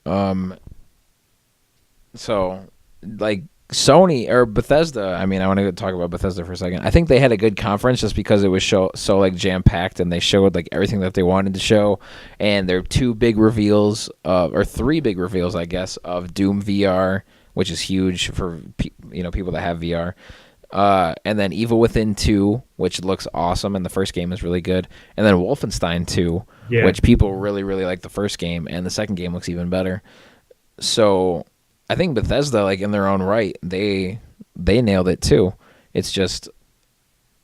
Um, so like Sony or Bethesda, I mean, I want to talk about Bethesda for a second. I think they had a good conference just because it was so like jam packed and they showed like everything that they wanted to show, and there are two big reveals or three big reveals, I guess, of Doom VR, which is huge for people that have VR. And then Evil Within 2, which looks awesome, and the first game is really good. And then Wolfenstein 2, Yeah. which people really, really like the first game, and the second game looks even better. So I think Bethesda, like in their own right, they nailed it too. It's just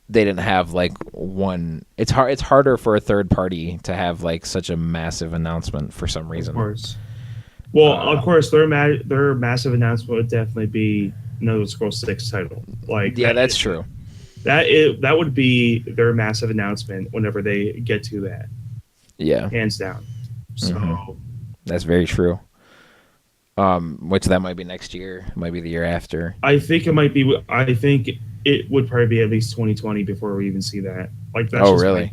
they didn't have like one. It's harder for a third party to have like such a massive announcement for some reason. Of course. Well, of course, their massive announcement would definitely be another Scrolls 6 title. Like Yeah, that's true. That would be their massive announcement whenever they get to that, Yeah, hands down. So that's very true. Which that might be next year, might be the year after. I think it might be. I think it would probably be at least 2020 before we even see that. Like that's Oh, just really?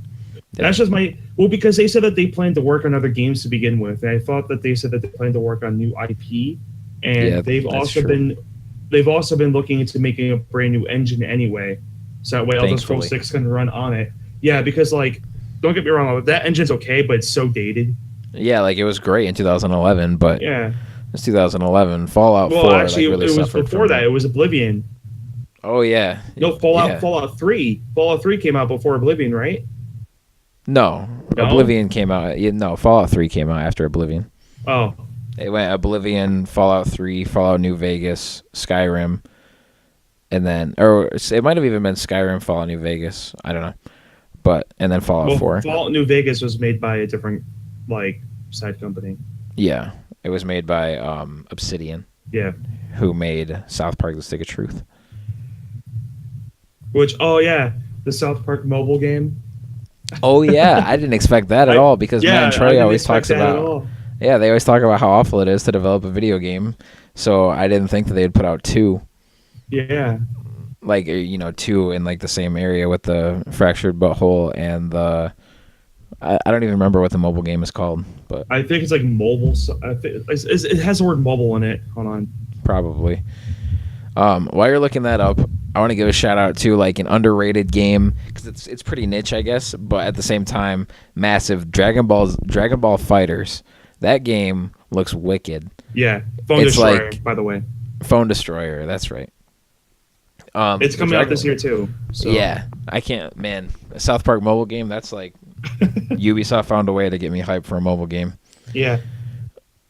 That's just my because they said that they plan to work on other games to begin with, and I thought that they said that they plan to work on new IP, and Yeah, they've that's also true. been looking into making a brand new engine anyway, so that way Elder Scrolls Thankfully. 6 can run on it. Yeah, because like don't get me wrong, that engine's okay, but it's so dated. Yeah, like it was great in 2011, but Yeah. it's 2011. Fallout Well, 4 actually, like really it was suffered before from that. It was Oblivion. Oh yeah. No, Yeah. Fallout 3. Fallout 3 came out before Oblivion, right? No, No? Oblivion came out. No, Fallout 3 came out after Oblivion. Oh, It went Oblivion, Fallout 3, Fallout New Vegas, Skyrim, and then, or it might have even been Skyrim, Fallout New Vegas. I don't know, and then Fallout well, 4. Fallout New Vegas was made by a different, like, side company. Yeah, it was made by Obsidian, Yeah. who made South Park: The Stick of Truth. Which, oh yeah, the South Park mobile game. Oh yeah, I didn't expect that at all because Matt and I Trey didn't always expect talks that at about. all. Yeah, they always talk about how awful it is to develop a video game. So I didn't think that they'd put out two, Yeah. like two in like the same area with the fractured butthole and the. I don't even remember what the mobile game is called, but I think it's like mobile. I think it has the word mobile in it. Hold on. probably. While you're looking that up, I want to give a shout out to like an underrated game because it's pretty niche, I guess, but at the same time, massive. Dragon Ball Fighters. That game looks wicked. Yeah. Phone It's Destroyer, like- by the way. Phone Destroyer. That's right. It's coming out this year, too. So. Yeah, I can't. Man, a South Park mobile game. That's like Ubisoft found a way to get me hyped for a mobile game. Yeah.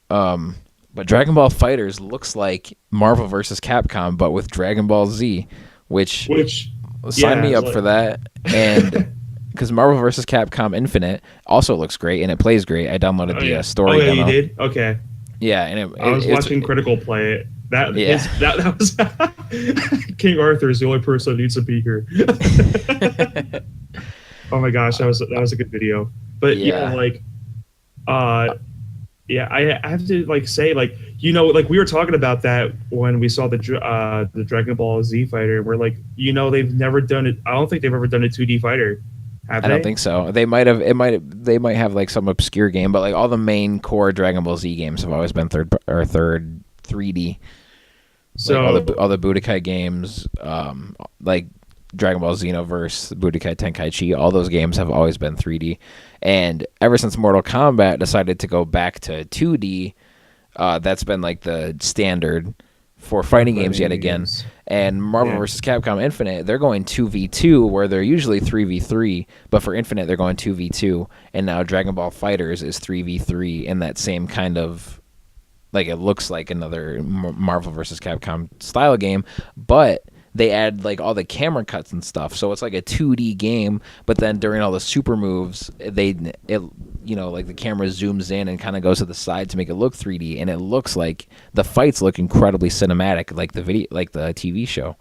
But Dragon Ball Fighters looks like Marvel vs. Capcom, but with Dragon Ball Z, which sign me up for that. And because Marvel vs. Capcom Infinite also looks great and it plays great. I downloaded the story Oh, yeah, demo. you did? Okay. Yeah, and I was watching Critical play it. That was King Arthur is the only person that needs to be here. Oh my gosh, that was a good video. But Yeah. I have to like say like like we were talking about that when we saw the Dragon Ball Z fighter. We're like they've never done it. I don't think they've ever done a 2D fighter. Have I don't think so. They might have. They might have like some obscure game, but like all the main core Dragon Ball Z games have always been third 3D. So like all the Budokai games, like Dragon Ball Xenoverse, Budokai Tenkaichi, all those games have always been 3D. And ever since Mortal Kombat decided to go back to 2D, that's been like the standard for fighting games yet again. And Marvel vs. Capcom Infinite, they're going 2v2 where they're usually 3v3, but for Infinite they're going 2v2. And now Dragon Ball Fighters is 3v3 in that same kind of, like it looks like another Marvel vs. Capcom style game, but they add like all the camera cuts and stuff, so it's like a 2D game. But then during all the super moves, like the camera zooms in and kind of goes to the side to make it look 3D, and it looks like the fights look incredibly cinematic, like the TV show.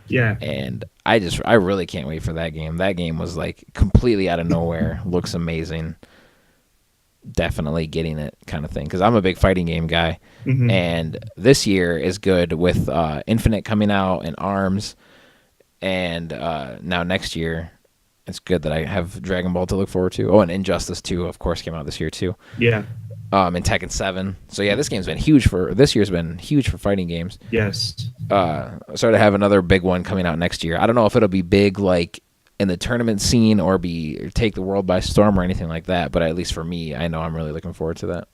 Yeah. And I really can't wait for that game. That game was like completely out of nowhere. Looks amazing. definitely getting it kind of thing, because I'm a big fighting game guy. Hmm. And this year is good with Infinite coming out and ARMS, and now next year it's good that I have Dragon Ball to look forward to. Oh, and Injustice 2, of course, came out this year too. Yeah. And Tekken 7. So yeah, this year's been huge for fighting games. Yes. So to have another big one coming out next year. I don't know if it'll be big like in the tournament scene or take the world by storm or anything like that, but at least for me, I know I'm really looking forward to that.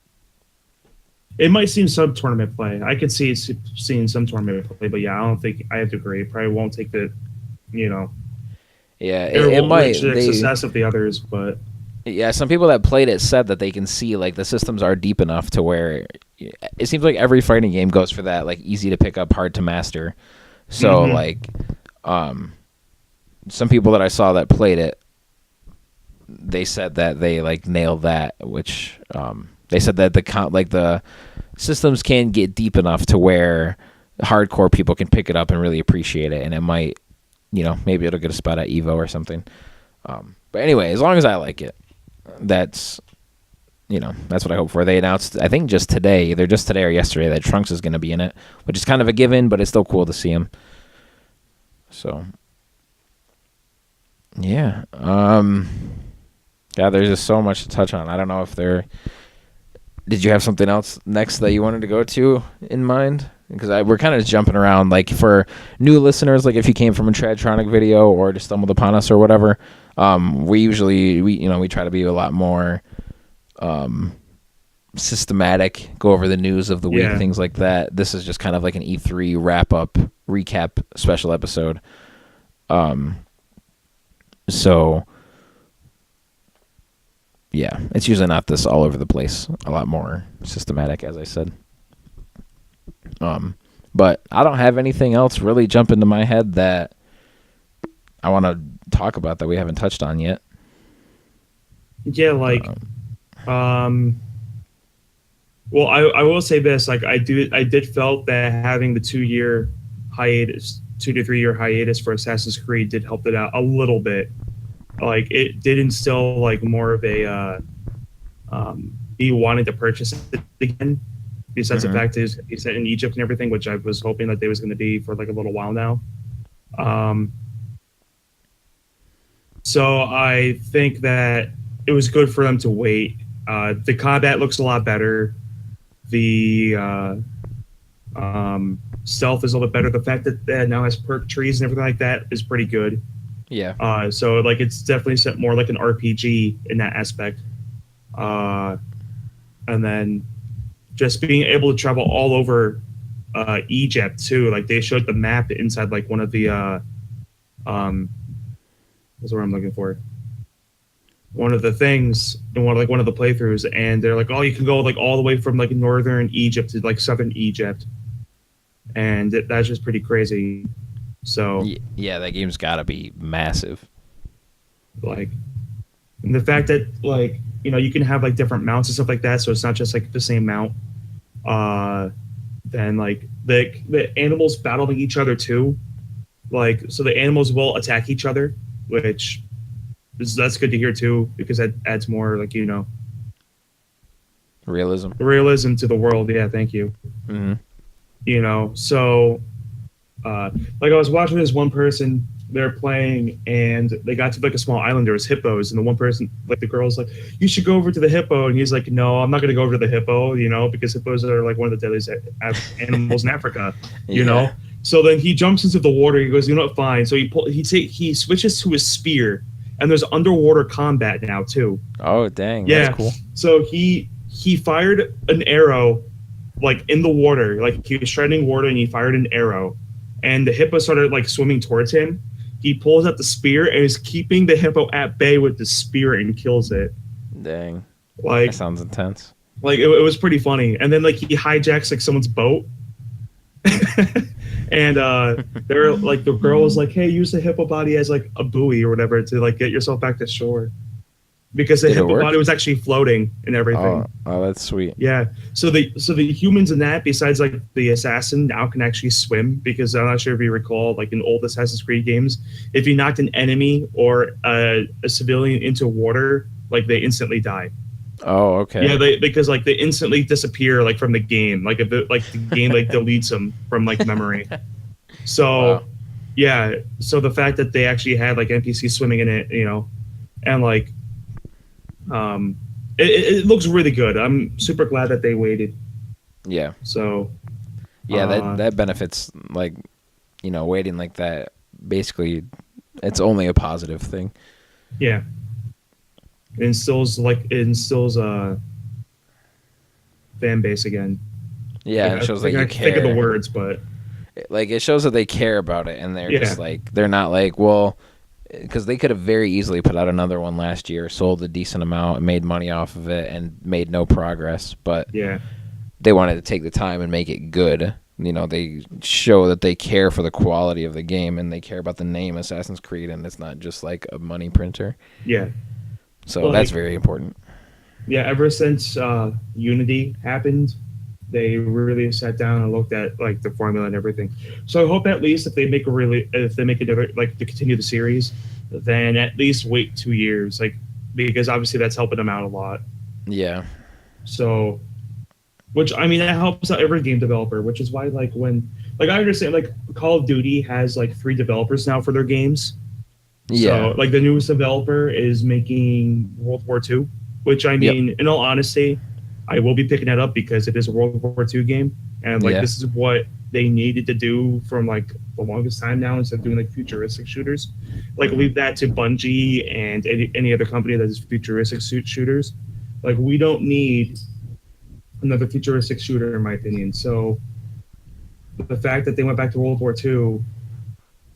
It might seem some tournament play. I could see seeing some tournament play, but yeah, I don't think I have to agree. It probably won't take the, Yeah, it it won't might. reach the success of the others, but Yeah, some people that played it said that they can see like the systems are deep enough to where it seems like every fighting game goes for that, like easy to pick up, hard to master. So like, some people that I saw that played it, they said that they like nailed that, which they said that the systems can get deep enough to where hardcore people can pick it up and really appreciate it, and it might, maybe it'll get a spot at Evo or something. But anyway, as long as I like it, that's what I hope for. They announced, I think just today, either just today or yesterday, that Trunks is going to be in it, which is kind of a given, but it's still cool to see him. So, yeah. Yeah, there's just so much to touch on. I don't know if did you have something else next that you wanted to go to in mind? Because we're kind of just jumping around. Like for new listeners, like if you came from a Tradtronic video or just stumbled upon us or whatever, we try to be a lot more systematic, go over the news of the week, things like that. This is just kind of like an E3 wrap-up, recap special episode. So yeah, it's usually not this all over the place. A lot more systematic, as I said. But I don't have anything else really jump into my head that I want to talk about that we haven't touched on yet. Yeah, like, well, I will say this, like, I did felt that having the 2 to 3 year hiatus for Assassin's Creed did help it out a little bit. Like, it did instill like more of a me wanting to purchase it again, besides the fact is he's in Egypt and everything, which I was hoping that they was going to be for like a little while now. So I think that it was good for them to wait. The combat looks a lot better. The stealth is a little bit better. The fact that it now has perk trees and everything like that is pretty good. Yeah. So like it's definitely set more like an RPG in that aspect. And then just being able to travel all over Egypt too. Like they showed the map inside like one of the what's the word I'm looking for? One of the things in one of the playthroughs, and they're like, oh, you can go like all the way from like northern Egypt to like southern Egypt, and that's just pretty crazy. So yeah, that game's got to be massive. Like, and the fact that like you can have like different mounts and stuff like that, so it's not just like the same mount. Then like the animals battling each other too, like so the animals will attack each other, which that's good to hear too, because that adds more like realism to the world. Yeah, thank you. So like I was watching this one person, they're playing and they got to like a small island. There was hippos, and the one person, like the girl's like, you should go over to the hippo, and he's like, no, I'm not going to go over to the hippo, because hippos are like one of the deadliest animals in Africa, you know. So then he jumps into the water. He goes, fine. So he switches to his spear, and there's underwater combat now too. Oh dang! Yeah, that's cool. So he fired an arrow, like in the water, like he was treading water, and he fired an arrow, and the hippo started like swimming towards him. He pulls out the spear and is keeping the hippo at bay with the spear and kills it. Dang, like that sounds intense. Like it was pretty funny. And then like he hijacks like someone's boat. And they're like the girl was like, hey, use the hippo body as like a buoy or whatever to like get yourself back to shore, because the hippo body was actually floating and everything. Oh, that's sweet. Yeah. So the humans in that, besides like the assassin, now can actually swim, because I'm not sure if you recall, like in old Assassin's Creed games, if you knocked an enemy or a civilian into water, like they instantly die. Oh, okay. Yeah, because like they instantly disappear like from the game, like if it, like the game like deletes them from like memory. Wow. So yeah, so the fact that they actually had like NPCs swimming in it, and like um, it looks really good. I'm super glad that they waited. Yeah. So Yeah, that uh, that benefits, like, waiting like that. Basically, it's only a positive thing. yeah, it instills a fan base again. Yeah, it shows that I you can think of the care. words, but Like, it shows that they care about it, and they're yeah, just like, they're not like, well, because they could have very easily put out another one last year, sold a decent amount, and made money off of it, and made no progress. But yeah, they wanted to take the time and make it good. They show that they care for the quality of the game, and they care about the name Assassin's Creed, and it's not just like a money printer. yeah. So that's Like very important. yeah, ever since Unity happened, they really sat down and looked at like the formula and everything. So I hope at least if they make another like to continue the series, then at least wait 2 years, like because obviously that's helping them out a lot. Yeah. So, which I mean that helps out every game developer, which is why like when like I understand like Call of Duty has like 3 developers now for their games. Yeah. So like the newest developer is making World War II, which I Yep. mean, in all honesty, I will be picking that up because it is a World War II game, and like Yeah. this is what they needed to do from like the longest time now instead of doing like futuristic shooters. Like Mhm. leave that to Bungie and any other company that is futuristic shooters. Like we don't need another futuristic shooter in my opinion. So the fact that they went back to World War II,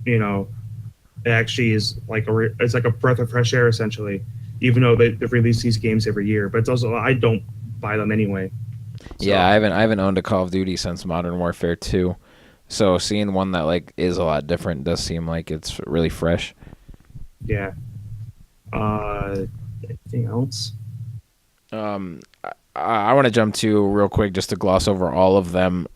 you know, it actually is like it's like a breath of fresh air essentially. Even though they release these games every year, but it's also I don't buy them anyway. Yeah, So I haven't owned a Call of Duty since Modern Warfare 2. So seeing one that like is a lot different does seem like it's really fresh. yeah. Anything else? I want to jump to real quick just to gloss over all of them,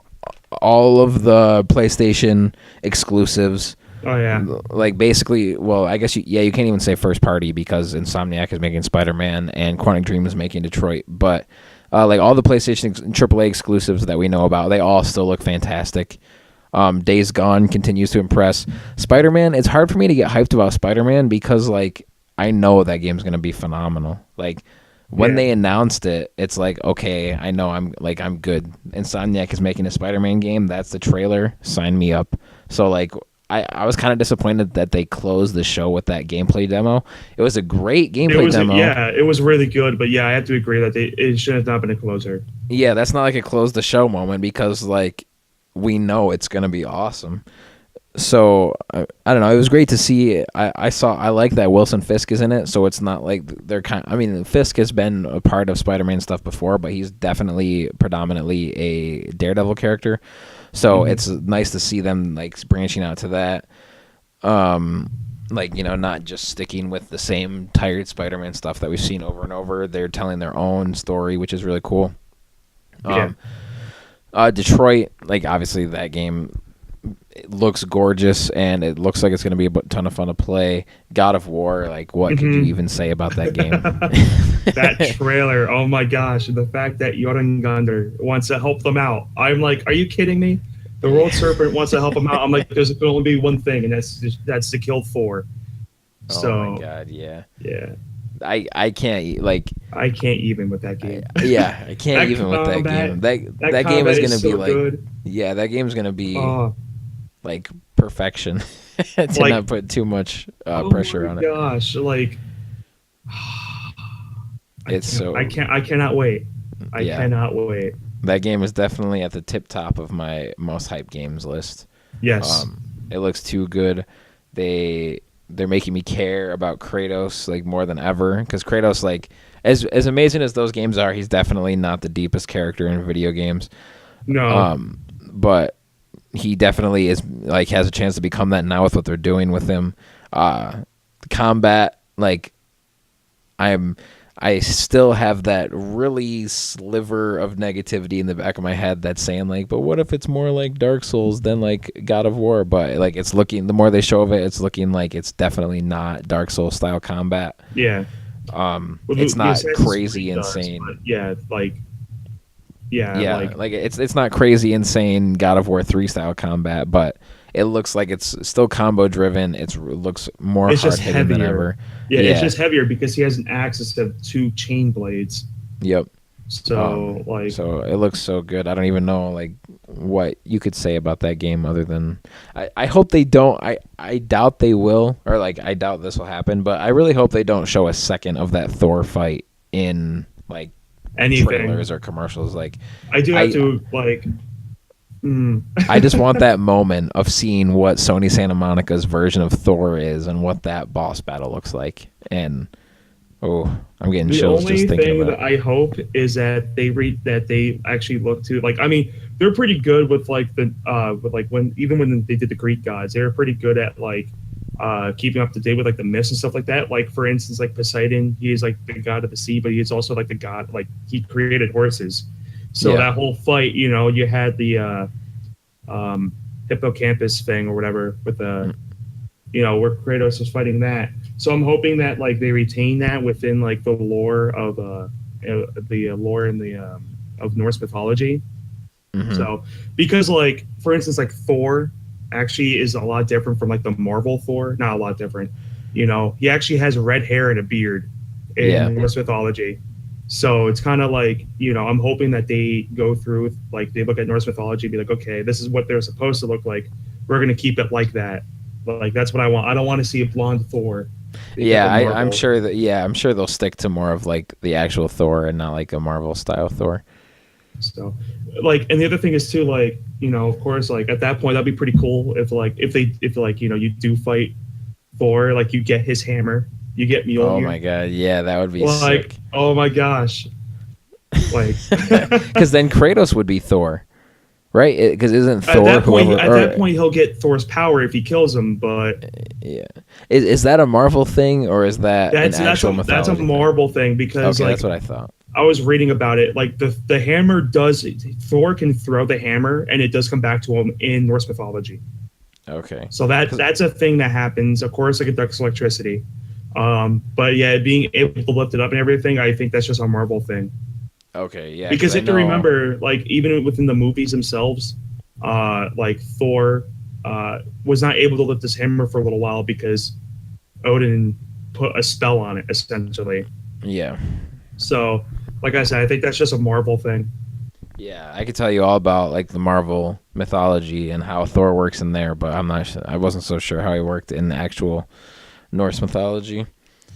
all of the PlayStation exclusives. Oh yeah, Like basically, well, I guess you can't even say first party because Insomniac is making Spider-Man and Quantic Dream is making Detroit, but like all the PlayStation AAA exclusives that we know about, they all still look fantastic. Days Gone continues to impress. Spider-Man, it's hard for me to get hyped about Spider-Man because like I know that game's gonna be phenomenal. Like when yeah. they announced it, it's like, okay, I know I'm good. Insomniac is making a Spider-Man game. That's the trailer. Sign me up. So like I was kind of disappointed that they closed the show with that gameplay demo. It was a great gameplay demo. Yeah, it was really good, but yeah, I have to agree that it should have not been a closer. Yeah, that's not like a close the show moment because like we know it's gonna be awesome. So I don't know. It was great to see. I like that Wilson Fisk is in it. So it's not like they're kind. I mean, Fisk has been a part of Spider-Man stuff before, but he's definitely predominantly a Daredevil character. So it's nice to see them like branching out to that. Like not just sticking with the same tired Spider-Man stuff that we've seen over and over. They're telling their own story, which is really cool. Yeah, Detroit, like obviously that game. It looks gorgeous, and it looks like it's going to be a ton of fun to play. God of War, like what could you even say about that game? that trailer. Oh my gosh, the fact that Jormungandr wants to help them out. I'm like, are you kidding me? The World Serpent wants to help them out. I'm like, there's going to only be one thing, and that's to kill Thor. So, Oh my god, yeah. yeah, I can't like I can't even with that game. I can't That even with that combat- game. That game combat is gonna be so like good. yeah, that game's gonna be Oh, like perfection to Like- not put too much oh pressure my on it. gosh, like I cannot wait. I Yeah. cannot wait. That game is definitely at the tip top of my most hyped games list. Yes. It looks too good. They're making me care about Kratos like more than ever because Kratos, like as amazing as those games are, he's definitely not the deepest character in video games. No. But he definitely is like has a chance to become that now with what they're doing with him. Combat, like I still have that really sliver of negativity in the back of my head that's saying like, but what if it's more like Dark Souls than like God of War? But like it's looking, the more they show of it, it's looking like it's definitely not Dark Souls style combat. Yeah. Well, It's the not Assassin's crazy Creed does, insane. but yeah, yeah, Yeah, like it's not crazy insane God of War 3 style combat, but it looks like it's still combo driven. It looks more it's hard just hitting than heavier. ever. Yeah, it's Yeah. just heavier because he has an axe instead of two chain blades. Yep. So like, So it looks so good. I don't even know like what you could say about that game other than I hope they don't. I doubt they will, or like I doubt this will happen. But I really hope they don't show a second of that Thor fight in like anything, trailers or commercials. Like I do have I to like. I just want that moment of seeing what Sony Santa Monica's version of Thor is and what that boss battle looks like. And oh, I'm getting The chills only just thinking thing about that it. I hope is that they actually look to, like, I mean, they're pretty good with like the with like when they did the Greek gods, they were pretty good at like keeping up to date with like the myths and stuff like that. Like for instance, like Poseidon, he is like the god of the sea, but he is also like the god, like he created horses. So Yeah. that whole fight, you know, you had the hippocampus thing or whatever with the, you know, where Kratos was fighting that. So I'm hoping that like they retain that within like the lore of lore in the of Norse mythology. Mhm. So because like for instance like Thor actually is a lot different from like the Marvel Thor, not a lot different. You know, he actually has red hair and a beard in Yeah. Norse mythology. So it's kind of like, you know, I'm hoping that they go through with, like, they look at Norse mythology and be like, okay, this is what they're supposed to look like. We're going to keep it like that. Like, that's what I want. I don't want to see a blonde Thor. Yeah, Of I'm Marvel. sure that. Yeah, I'm sure they'll stick to more of like the actual Thor and not like a Marvel style Thor. So, like, and the other thing is too, like, you know, of course, like at that point, that'd be pretty cool if like, you know, you do fight Thor, like you get his hammer, you get Oh my Mjolnir. god, yeah, that would be Like, sick. oh my gosh. Like, Because then Kratos would be Thor, right? Because isn't Thor whoever? at that point, he'll get Thor's power if he kills him. But Yeah, is that a Marvel thing or is that an actual that's a mythology thing? Marvel thing because Okay, like that's what I thought. I was reading about it. Like the hammer does, Thor can throw the hammer and it does come back to him in Norse mythology. Okay, So that's a thing that happens. Of course, it conducts electricity. But yeah, being able to lift it up and everything, I think that's just a Marvel thing. okay, yeah. Because I you have to know. remember, like even within the movies themselves, like Thor was not able to lift his hammer for a little while because Odin put a spell on it, essentially. Yeah, So, like I said, I think that's just a Marvel thing. yeah. I could tell you all about like the Marvel mythology and how Thor works in there, but I'm not. I wasn't so sure how he worked in the actual Norse mythology.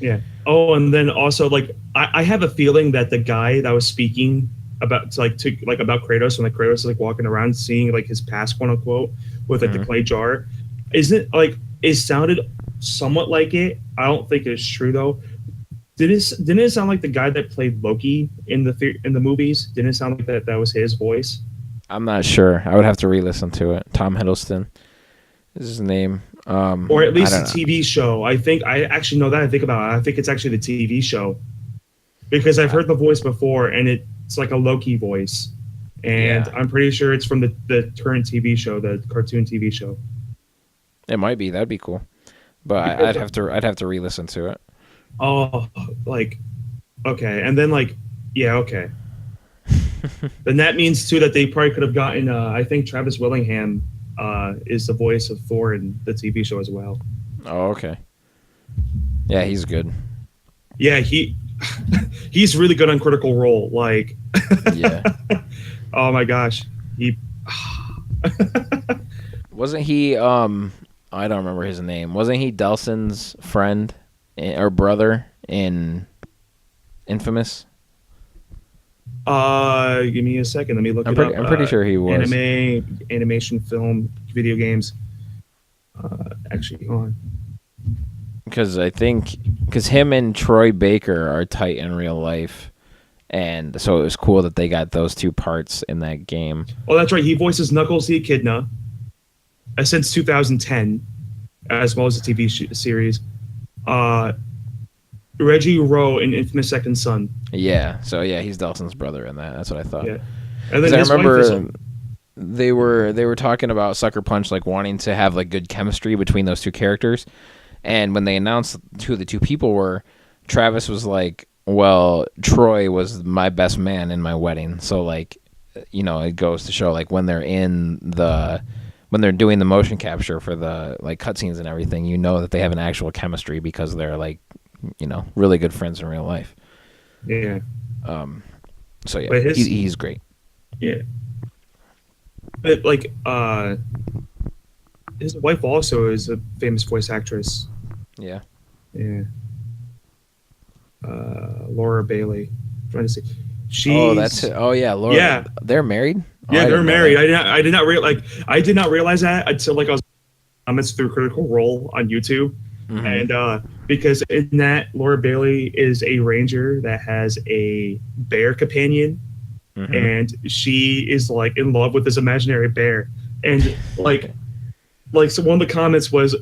Yeah. Oh, and then also like I have a feeling that the guy that was speaking about about Kratos, and like Kratos is like walking around seeing like his past, quote unquote, with like the clay jar, isn't like it sounded somewhat like it. I don't think it's true though. Didn't it sound like the guy that played Loki in the movies? Didn't it sound like that was his voice? I'm not sure. I would have to re-listen to it. Tom Hiddleston is his name. Or at I least the don't know. TV show. I think I actually know that. I think about it. I think it's actually the TV show because I've heard the voice before, and it's like a Loki voice, and Yeah. I'm pretty sure it's from the current TV show, the cartoon TV show. It might be. That'd be cool. But Because, I'd have to re-listen to it. oh, like okay, and then like yeah, okay. Then that means too that they probably could have gotten. I think Travis Willingham is the voice of Thor in the TV show as well. Oh, okay. Yeah, he's good. Yeah, he's really good on Critical Role. Like, Yeah. oh my gosh, he. Wasn't he I don't remember his name. Wasn't he Delson's friend or brother in Infamous? Give me a second. Let me look I'm it up. pretty sure he was. Animation, film, video games. Actually, hold on. Because I think him and Troy Baker are tight in real life, and so it was cool that they got those two parts in that game. Oh, that's right. He voices Knuckles the Echidna since 2010, as well as the TV series. Reggie Rowe in Infamous Second Son. Yeah, so yeah, he's Delson's brother in that. That's what I thought. Yeah, and then 'Cause I his wife is. remember they were talking about Sucker Punch like wanting to have like good chemistry between those two characters, and when they announced who the two people were, Travis was like, well, Troy was my best man in my wedding, so like, it goes to show like when they're doing the motion capture for the like cutscenes and everything, that they have an actual chemistry because they're like, really good friends in real life. Yeah. So yeah, he's great. Yeah. But like, his wife also is a famous voice actress. Yeah. Yeah. Laura Bailey. I'm trying to see. That's it. Oh yeah, Laura. Yeah. They're married. Yeah, they're married. I did not realize that until like I was comments through Critical Role on YouTube, and because in that Laura Bailey is a ranger that has a bear companion, and she is like in love with this imaginary bear, and so one of the comments was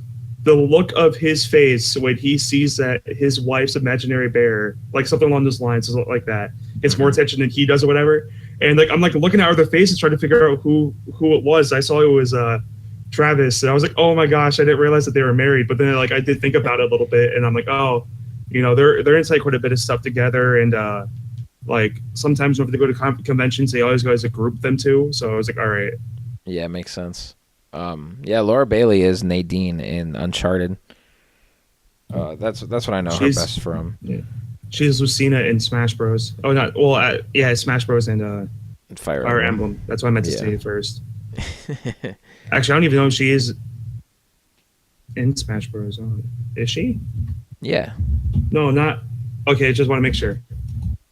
the look of his face when he sees that his wife's imaginary bear, like something along those lines, like that, gets more attention than he does or whatever. And like I'm like looking at other faces trying to figure out who it was. I saw it was Travis, and I was like, oh my gosh, I didn't realize that they were married. But then like I did think about it a little bit, and I'm like, oh, they're into like quite a bit of stuff together, and like sometimes when they go to conventions, they always go as a group them too. So I was like, all right. Yeah, it makes sense. Yeah, Laura Bailey is Nadine in Uncharted. That's what I know her best from. Yeah. She's Lucina in Smash Bros. Oh, not well. Yeah, Smash Bros. And Fire Emblem. That's what I meant to say first. Actually, I don't even know if she is in Smash Bros. Is she? Yeah. No, not. Okay, just want to make sure.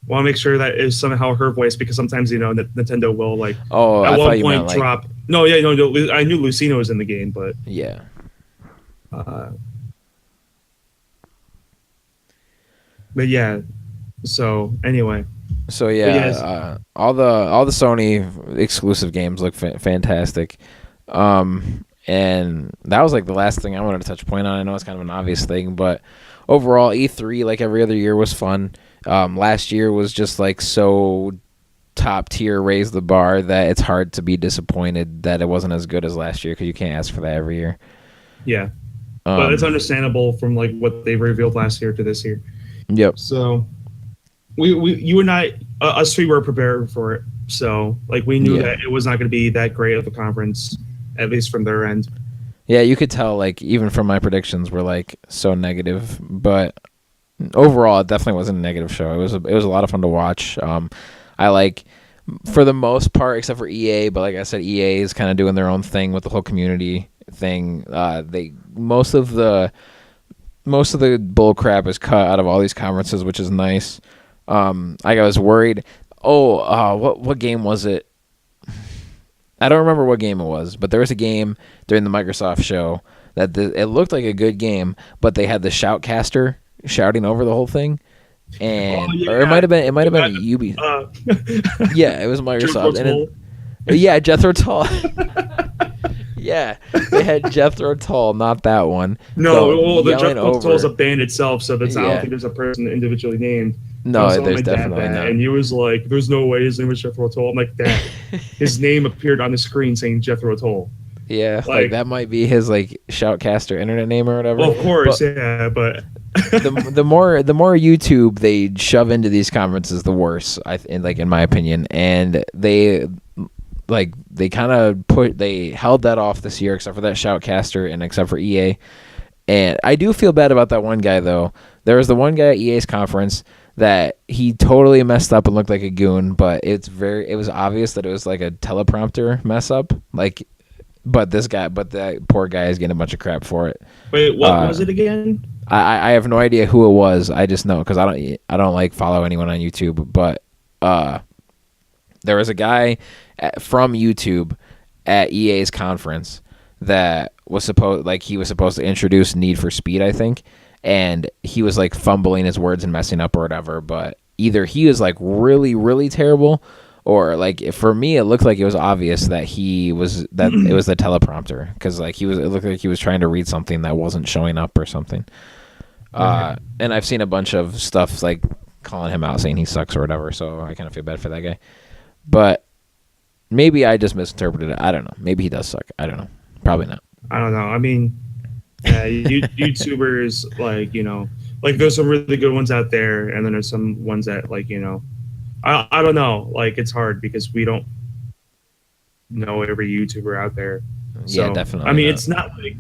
Want to make sure that is somehow her voice, because sometimes Nintendo will like at one point drop. No, yeah, no, I knew Lucina was in the game, but yeah. But yeah. So anyway. So yeah, all the Sony exclusive games look fantastic, and that was like the last thing I wanted to touch point on. I know it's kind of an obvious thing, but overall, E3 like every other year was fun. Last year was just like so top tier, raised the bar that it's hard to be disappointed that it wasn't as good as last year, because you can't ask for that every year. Yeah, but it's understandable from like what they revealed last year to this year. Yep. So you and I, us three, were prepared for it. So like we knew that it was not going to be that great of a conference, at least from their end. Yeah, you could tell like even from my predictions were like so negative, but overall it definitely wasn't a negative show. It was a lot of fun to watch. I like, for the most part, except for EA, but like I said, EA is kind of doing their own thing with the whole community thing. Most of the bull crap is cut out of all these conferences, which is nice. I was worried. What game was it? I don't remember what game it was, but there was a game during the Microsoft show that it looked like a good game, but they had the shoutcaster shouting over the whole thing. And or it might have been Ubi. Yeah, it was Microsoft. Jethro Tull. Yeah, they had Jethro Tull, not that one. No, the Jethro Tull is a band itself, so that's I don't think there's a person individually named. No, there's definitely not. And he was like, "There's no way his name was Jethro Tull." I'm like, "Dad, his name appeared on the screen saying Jethro Tull." Yeah, like that might be his like shoutcaster internet name or whatever. Well, of course, but the more YouTube they shove into these conferences, the worse. In my opinion, and they kind of they held that off this year, except for that shoutcaster and except for EA. And I do feel bad about that one guy though. There was the one guy at EA's conference that he totally messed up and looked like a goon, but it was obvious that it was like a teleprompter mess up, But that poor guy is getting a bunch of crap for it. Wait, what was it again? I have no idea who it was. I just know because I don't like follow anyone on YouTube. But there was a guy from YouTube at EA's conference that was supposed to introduce Need for Speed, I think, and he was like fumbling his words and messing up or whatever. But either he was like really, really terrible, or like for me, it looked like it was obvious that it was the teleprompter, because like it looked like he was trying to read something that wasn't showing up or something. And I've seen a bunch of stuff like calling him out, saying he sucks or whatever. So I kind of feel bad for that guy. But maybe I just misinterpreted it. I don't know. Maybe he does suck. I don't know. Probably not. I don't know. I mean, YouTubers like there's some really good ones out there, and then there's some ones that like I don't know, like it's hard because we don't know every YouTuber out there. Yeah, So definitely. I mean, not. it's not like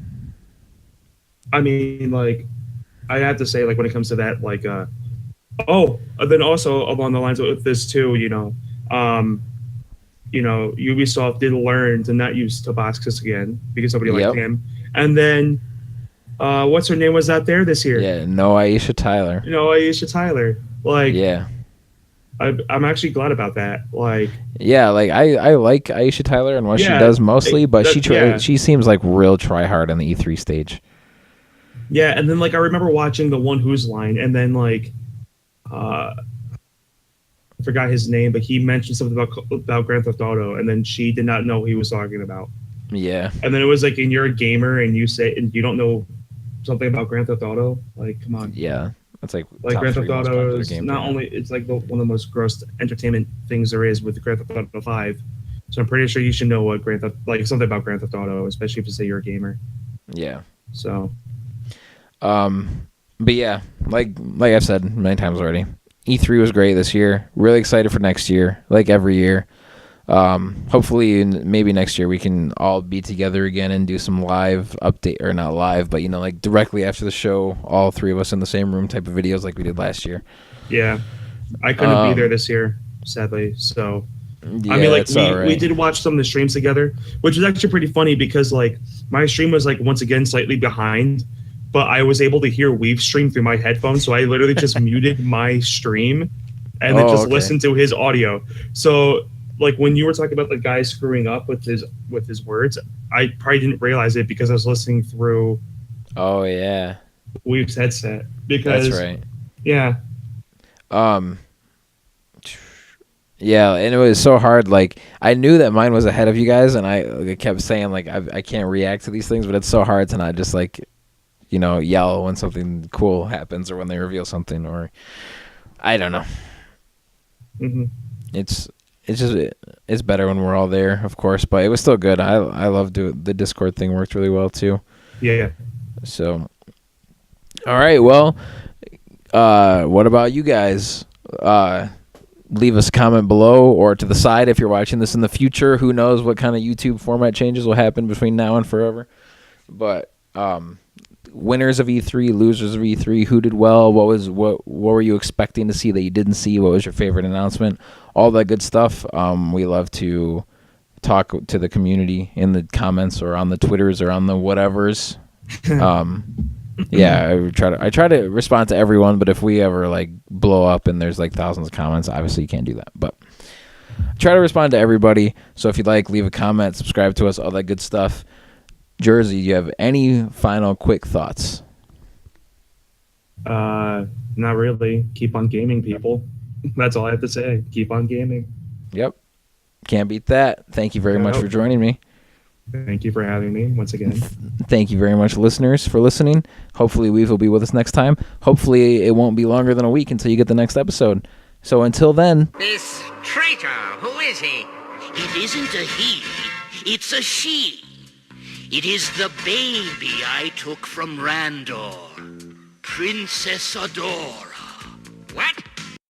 I mean like I have to say like when it comes to that like then also along the lines with this too, Ubisoft did learn to not use Tobaskis again because nobody liked Yep. him. And then, what's her name was out there this year? Yeah, no Aisha Tyler. Aisha Tyler. Like, Yeah. I'm actually glad about that. Like, Yeah, like I like Aisha Tyler and what she does mostly, but she seems like real try hard on the E3 stage. Yeah, and then like I remember watching the One Who's line, and then like, I forgot his name, but he mentioned something about Grand Theft Auto, and then she did not know what he was talking about. Yeah. And then it was like, and you're a gamer, and you don't know something about Grand Theft Auto. Like, come on. Yeah. That's like Grand Theft Auto is not only it's like one of the most gross entertainment things there is with Grand Theft Auto 5. So I'm pretty sure you should know what something about Grand Theft Auto, especially if you say you're a gamer. Yeah. So. But yeah, like I've said many times already, E3 was great this year. Really excited for next year, like every year. Hopefully, maybe next year we can all be together again and do some live update, or not live, but like directly after the show, all three of us in the same room type of videos like we did last year. Yeah, I couldn't be there this year, sadly. So yeah, I mean, like we did watch some of the streams together, which is actually pretty funny because like my stream was like once again slightly behind, but I was able to hear Weave stream through my headphones, so I literally just muted my stream and then just listened to his audio. So like when you were talking about the guy screwing up with his words, I probably didn't realize it because I was listening through. Oh yeah, Weave's headset. Because that's right. Yeah. Yeah, and it was so hard. Like I knew that mine was ahead of you guys, and I kept saying like I can't react to these things, but it's so hard to not just like yell when something cool happens or when they reveal something, or I don't know. Mm-hmm. It's better when we're all there, of course, but it was still good. I loved it. The Discord thing worked really well too. Yeah. So, all right. Well, what about you guys? Leave us a comment below or to the side if you're watching this in the future. Who knows what kind of YouTube format changes will happen between now and forever. But winners of E3, losers of E3, who did well, what were you expecting to see that you didn't see, what was your favorite announcement, all that good stuff. We love to talk to the community in the comments or on the Twitters or on the whatevers. Yeah, I try to respond to everyone, but if we ever like blow up and there's like thousands of comments, obviously you can't do that. But I try to respond to everybody. So if you'd like, leave a comment, subscribe to us, all that good stuff. Jersey, do you have any final quick thoughts? Not really. Keep on gaming, people. That's all I have to say. Keep on gaming. Yep. Can't beat that. Thank you very much for joining me. Thank you for having me once again. Thank you very much, listeners, for listening. Hopefully Weave will be with us next time. Hopefully it won't be longer than a week until you get the next episode. So until then... This traitor, who is he? It isn't a he, it's a she. It is the baby I took from Randor, Princess Adora.